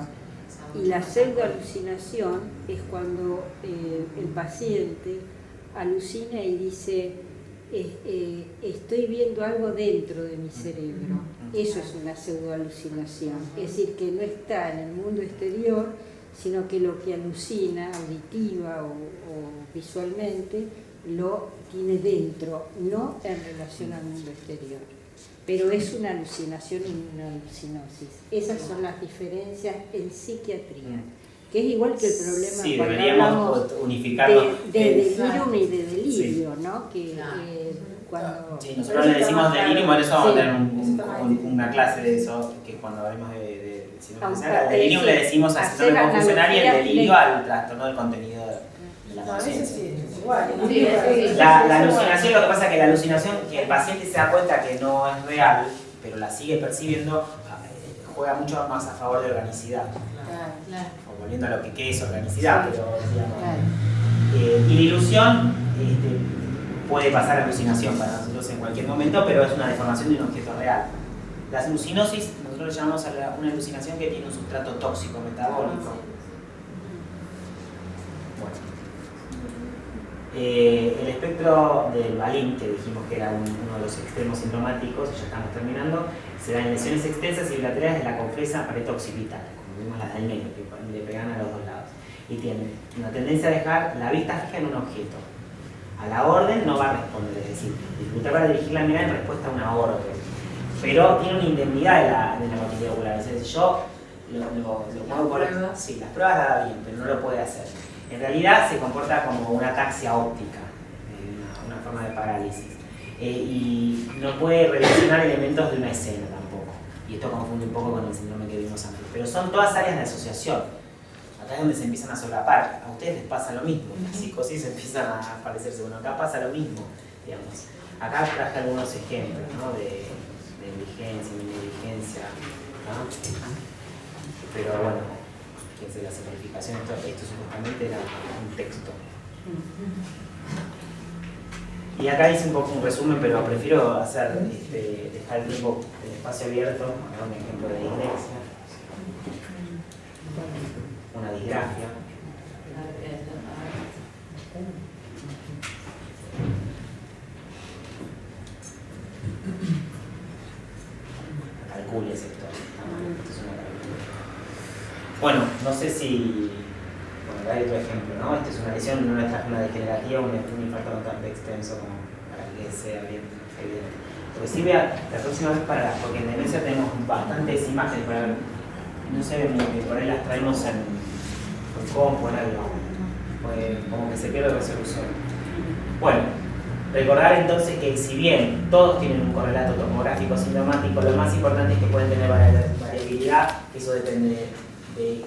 Y la pseudoalucinación es cuando el paciente alucina y dice, estoy viendo algo dentro de mi cerebro. Eso es una pseudoalucinación. Es decir, que no está en el mundo exterior, sino que lo que alucina, auditiva o visualmente, lo tiene dentro, no en relación al mundo exterior. Pero es una alucinación y una alucinosis. Esas son las diferencias en psiquiatría, que es igual que el problema Sí, cuando deberíamos hablamos unificarlo. de delirium y de delirio, Sí. ¿no? Que cuando... Sí, nosotros le decimos delirium, por eso vamos a Sí. tener una clase de eso, que cuando hablemos de síndrome confusional, al Aunque, delirium sí, le decimos a hacer síndrome confusional y el analogías delirio de- al trastorno del contenido de la No, a veces conciencia. sí, es igual. La alucinación, lo que pasa es que la alucinación, que el paciente se da cuenta que no es real, pero la sigue percibiendo, juega mucho más a favor de organicidad. Claro. O volviendo a lo que es organicidad, pero digamos. Claro. Y la ilusión puede pasar a alucinación para nosotros en cualquier momento, pero es una deformación de un objeto real. La alucinosis, nosotros le llamamos a una alucinación que tiene un sustrato tóxico metabólico. Bueno. El espectro del Balin, que dijimos que era uno de los extremos sintomáticos, ya estamos terminando, se da en lesiones extensas y bilaterales de la confresa pareto-occipital, como vimos las del medio, que le pegan a los dos lados. Y tiene una tendencia a dejar la vista fija en un objeto. A la orden no va a responder, es decir, dificultad para dirigir la mirada en respuesta a una orden. Pero tiene una indemnidad de la motilidad ocular. Es decir, yo lo puedo por... Sí, las pruebas las da bien, pero no lo puede hacer. En realidad se comporta como una ataxia óptica, una forma de parálisis. Y no puede relacionar elementos de una escena tampoco. Y esto confunde un poco con el síndrome que vimos antes. Pero son todas áreas de asociación. Acá es donde se empiezan a solapar. A ustedes les pasa lo mismo. Las psicosis empiezan a parecerse. Bueno, acá pasa lo mismo, digamos. Acá traje algunos ejemplos, ¿no? de negligencia, negligencia, ¿no? Pero bueno, fíjense la simplificación, esto supuestamente era un texto. Y acá hice un poco un resumen, pero prefiero hacer, dejar el tiempo, el espacio abierto, acá un ejemplo de dislexia, una disgrafia. Calcule ese sector. Esto es una calcula. Bueno, no sé si... Bueno, hay otro ejemplo, ¿no? Esta es una lesión, una degenerativa, un infarto bastante extenso, como para que sea bien evidente. Lo que sí vea la próxima vez porque en demencia tenemos bastantes imágenes para ver. No se ven muy bien, por ahí las traemos en compu, en algo. Pues como que se pierde resolución. Bueno, recordar entonces que si bien todos tienen un correlato tomográfico sintomático, lo más importante es que pueden tener variabilidad, eso depende de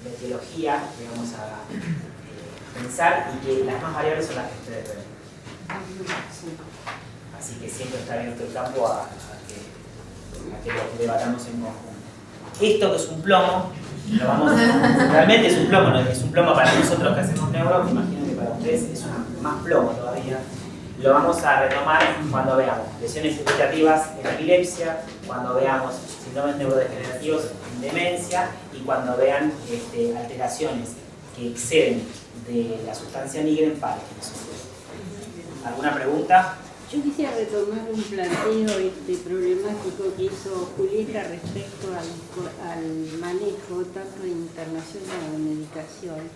la etiología que vamos a pensar, y que las más variables son las que ustedes ven. Así que siempre está abierto el campo a que lo debatamos en conjunto. Esto que es un plomo, realmente es un plomo, no es un plomo para nosotros que hacemos neuro, me imagino que para ustedes es más plomo todavía. Lo vamos a retomar cuando veamos lesiones vegetativas en epilepsia, cuando veamos síndromes neurodegenerativos en demencia y cuando vean alteraciones que exceden de la sustancia nigra en Parkinson. ¿Alguna pregunta? Yo quisiera retomar un planteo problemático que hizo Julieta respecto al manejo tanto de internación como de medicación,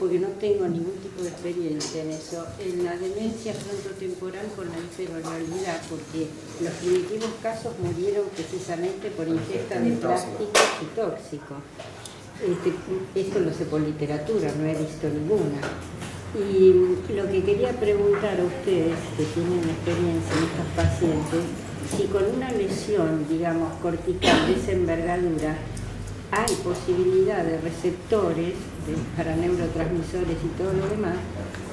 porque no tengo ningún tipo de experiencia en eso, en la demencia frontotemporal con la hiperoralidad, porque los primitivos casos murieron precisamente por ingesta de plásticos y tóxicos. esto lo sé por literatura, no he visto ninguna. Y lo que quería preguntar a ustedes, que tienen experiencia en estos pacientes, si con una lesión, digamos, cortical de esa envergadura, hay posibilidad de receptores para neurotransmisores y todo lo demás,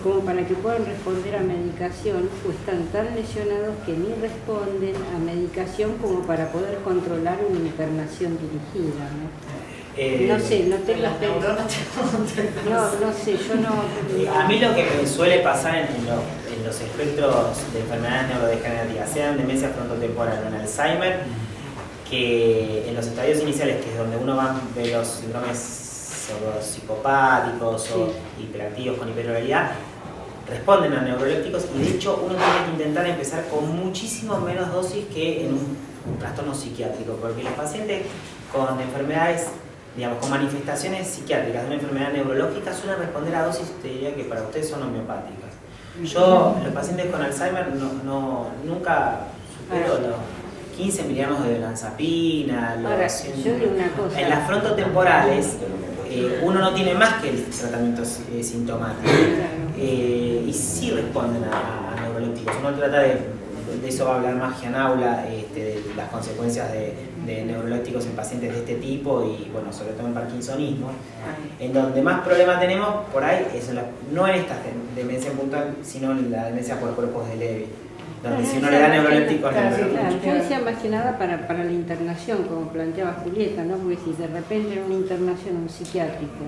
como para que puedan responder a medicación, o están tan lesionados que ni responden a medicación como para poder controlar una internación dirigida, ¿no? No sé, no tengo no sé, yo no... A mí lo que me suele pasar en los espectros de enfermedades neurodegenerativas, sean demencia frontotemporal o en Alzheimer, que en los estadios iniciales, que es donde uno va a ver los síndromes psicopáticos o hiperactivos con hiperoralidad, responden a neurolépticos y de hecho uno tiene que intentar empezar con muchísimo menos dosis que en un trastorno psiquiátrico, porque los pacientes con enfermedades, digamos, con manifestaciones psiquiátricas de una enfermedad neurológica suelen responder a dosis, te diría que para ustedes son homeopáticas. Yo, los pacientes con Alzheimer nunca supero los 15 miligramos de olanzapina. Ahora, yo digo una cosa. En las frontotemporales uno no tiene más que el tratamiento sintomático y sí responden a neurolépticos. Uno trata de eso va a hablar más Gianaula, de las consecuencias de neurolépticos en pacientes de este tipo y bueno, sobre todo en parkinsonismo. En donde más problema tenemos por ahí es no en esta demencia puntual, sino en la demencia por cuerpos de Lewy, donde si uno le da neurolépticos, yo decía más que nada para la internación, como planteaba Julieta, ¿no? Porque si de repente en una internación un psiquiátrico,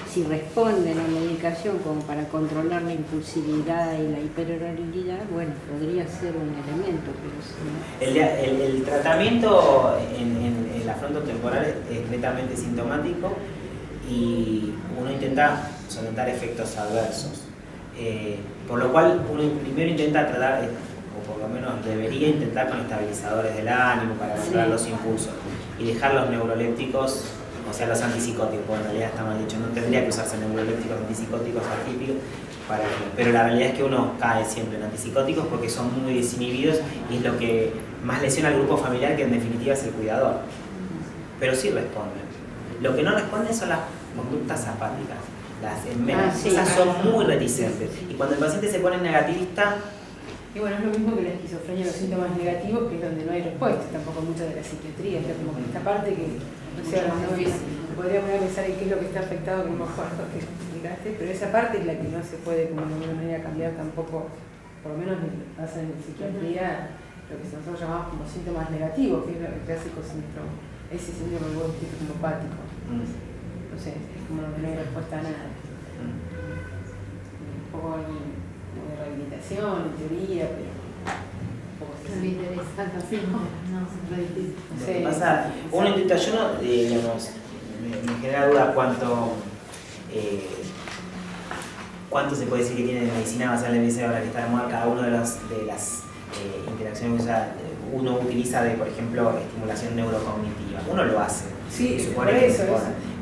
si responden a medicación como para controlar la impulsividad y la hiperoralidad, bueno, podría ser un elemento, pero si no... El tratamiento en la frontotemporal es netamente sintomático y uno intenta solventar efectos adversos. Por lo cual uno primero intenta tratar, o por lo menos debería intentar con estabilizadores del ánimo para controlar los impulsos y dejar los neurolépticos, o sea los antipsicóticos, porque en realidad está mal dicho, no tendría que usarse neurolépticos antipsicóticos atípicos, pero la realidad es que uno cae siempre en antipsicóticos porque son muy desinhibidos y es lo que más lesiona al grupo familiar, que en definitiva es el cuidador. Pero sí responden. Lo que no responden son las conductas apáticas. Esas son muy reticentes. Y cuando el paciente se pone negativista... Y bueno, es lo mismo que la esquizofrenia, los síntomas negativos, que es donde no hay respuesta, tampoco mucha de la psiquiatría, es como que esta parte que, no sé, podría poner a pensar en qué es lo que está afectado, que no me acuerdo que explicaste, pero esa parte es la que no se puede como de alguna manera cambiar tampoco, por lo menos pasa en psiquiatría, lo que nosotros llamamos como síntomas negativos, que es el clásico síndrome, ese síndrome neuropático. No sé, es como donde no hay respuesta a nada. Un poco de rehabilitación, en teoría, pero un poco Me interesa, así no, es re difícil. Lo que pasa, uno intenta, yo no, digamos, me genera duda cuánto se puede decir que tiene de medicina basada en la evidencia ahora que está de moda cada uno de las interacciones que uno utiliza de, por ejemplo, estimulación neurocognitiva. Uno lo hace. Sí, supone por que eso.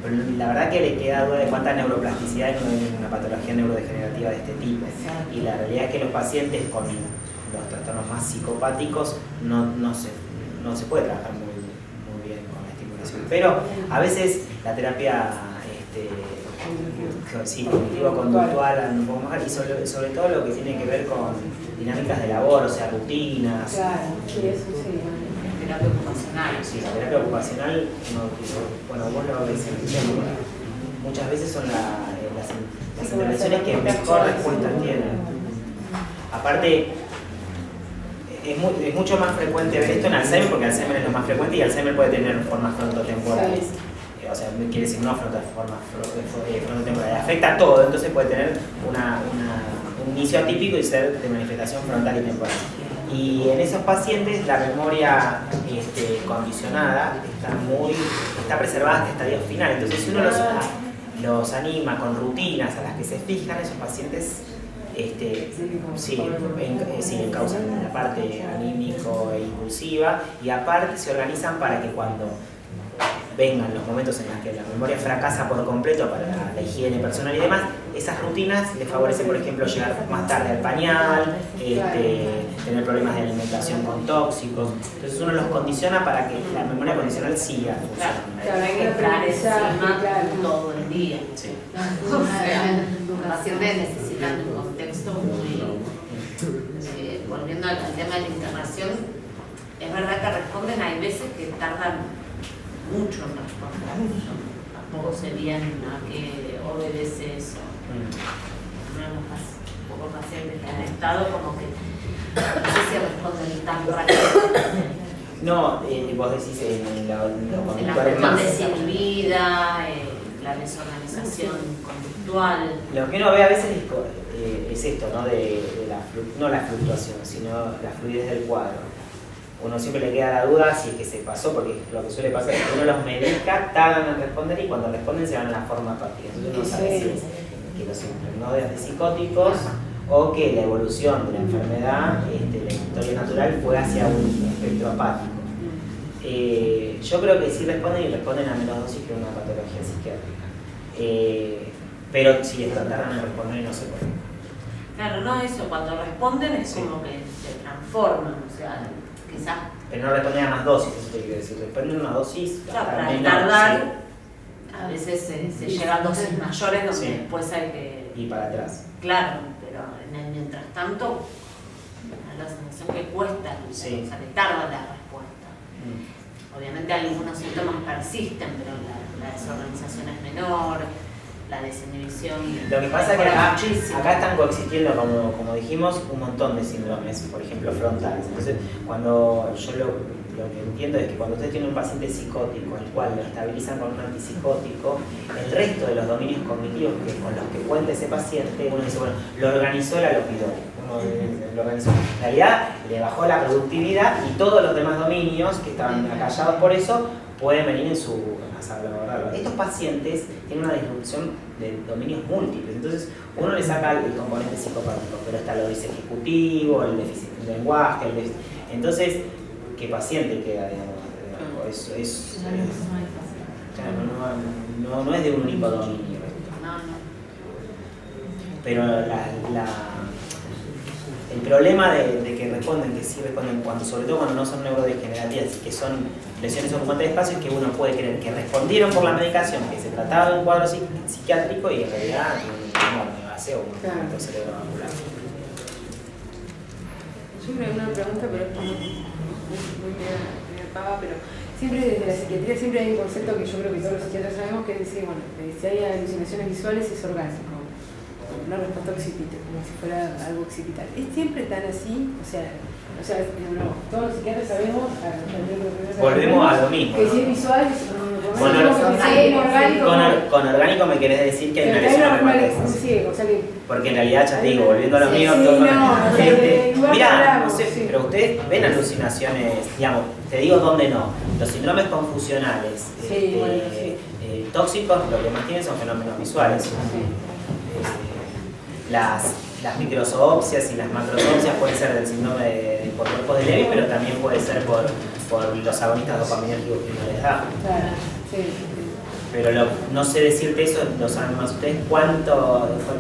pero la verdad que le queda duda de cuánta neuroplasticidad hay en una patología neurodegenerativa de este tipo. Exacto. Y la realidad es que los pacientes con los trastornos más psicopáticos no se puede trabajar muy bien con la estimulación. Pero a veces la terapia cognitivo-conductual un poco más, y sobre todo lo que tiene que ver con dinámicas de labor, o sea, rutinas. Claro, sí, eso sí. Terapia ocupacional. Sí, la terapia ocupacional, bueno, vos lo ves en el tiempo, muchas veces son las intervenciones que mejor respuesta tienen. Aparte, es mucho más frecuente ver esto en Alzheimer, porque Alzheimer es lo más frecuente y Alzheimer puede tener formas frontotemporales. O sea, quiere decir no frontotemporal, afecta a todo, entonces puede tener un inicio atípico y ser de manifestación frontal y temporal. Y en esos pacientes la memoria condicionada está preservada hasta estadios finales. Entonces si uno los anima con rutinas a las que se fijan, esos pacientes causan la parte anímico e impulsiva y aparte se organizan para que cuando vengan los momentos en los que la memoria fracasa por completo para la higiene personal y demás, esas rutinas les favorecen, por ejemplo, llegar más tarde al pañal, tener problemas de alimentación con tóxicos. Entonces uno los condiciona para que la memoria condicional siga funcionando. Claro, hay que estar encima todo el día. Sí. O sea, los pacientes necesitan un contexto muy... volviendo al tema de la internación, es verdad que responden, hay veces que tardan mucho en responder. Tampoco sé bien a qué obedece eso. Tenemos pocos pacientes que han estado como que no sé si responden tan rápido. No, vos decís en la cuestión más. desinhibida, la desorganización conductual. Lo que uno ve a veces es esto, ¿no? No la fluctuación, sino la fluidez del cuadro. Uno siempre le queda la duda si es que se pasó, porque lo que suele pasar es que uno los medica, tardan en responder y cuando responden se van a la forma apática. Entonces uno sabe si es que los impregnó de antipsicóticos o que la evolución de la enfermedad, la historia natural, fue hacia un espectro apático. Yo creo que sí responden y responden a menos dosis que una patología psiquiátrica. Pero sí, tardan en responder y no se puede. Claro, no eso, cuando responden es como que se transforman, o sea, quizás... Pero no responden a más dosis, eso te quiero decir, responden a una dosis... Claro, para tardar, a veces se llega a dosis mayores donde después hay que... Y para atrás. Claro, pero mientras tanto, la sensación que cuesta, o sea, que tarda la respuesta. Obviamente algunos síntomas persisten, pero la desorganización es menor, la desinhibición. Lo que pasa es que acá están coexistiendo, como dijimos, un montón de síndromes, por ejemplo frontales. Entonces, cuando yo lo que entiendo es que cuando ustedes tienen un paciente psicótico, el cual lo estabilizan con un antipsicótico, el resto de los dominios cognitivos con los que cuenta ese paciente, uno dice, bueno, lo organizó el alopidorio. Lo organizó. En realidad, le bajó la productividad y todos los demás dominios que estaban acallados por eso pueden venir a salvaguardarlo. Estos pacientes tienen una disrupción de dominios múltiples, entonces uno le saca el componente psicopático, pero está lo disejecutivo, el déficit de lenguaje, entonces, ¿qué paciente queda, digamos? No es de un único dominio. Pero el problema de que responden, que sí responden, sobre todo cuando no son neurodegenerativas, que son lesiones ocupantes de espacio, es que uno puede creer que respondieron por la medicación, que se trataba de un cuadro psiquiátrico y en realidad un vacío o un movimiento cerebrovascular. Yo creo que una pregunta, pero es muy pava, pero siempre desde la psiquiatría siempre hay un concepto que yo creo que todos los psiquiatras sabemos, que es decir, bueno, si hay alucinaciones visuales es orgánico, una respuesta occipital, como si fuera algo occipital. ¿Es siempre tan así? O sea, todos los psiquiatras sabemos, volvemos a lo mismo, que ¿no? si es visual es orgánico. Con orgánico me querés decir que hay una lesión. Sí, o sea que... Porque en realidad, ya te digo, volviendo a lo mío, mirá, no sé, pero ustedes ven alucinaciones, digamos, te digo dónde no. Los síndromes confusionales tóxicos, lo que más tienen son fenómenos visuales. Las microzoopsias y las macrozoopsias pueden ser del síndrome por cuerpos de Lewy, pero también puede ser por los agonistas dopaminérgicos que uno les da. Claro, sí. Pero no sé decirte eso, lo saben más ustedes,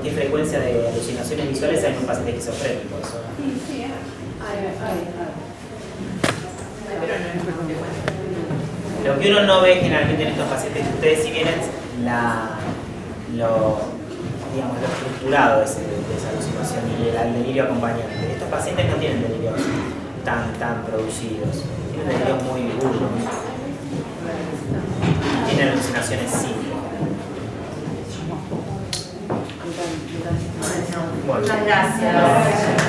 qué frecuencia de alucinaciones visuales hay en un paciente esquizofrénico. Eso. Sí, Lo que uno no ve generalmente en estos pacientes que ustedes, si bien es lo estructurado de esa alucinación y el delirio acompañante. Estos pacientes no tienen delirios tan producidos, tienen delirios muy burdos, tienen alucinaciones simples. Muchas gracias.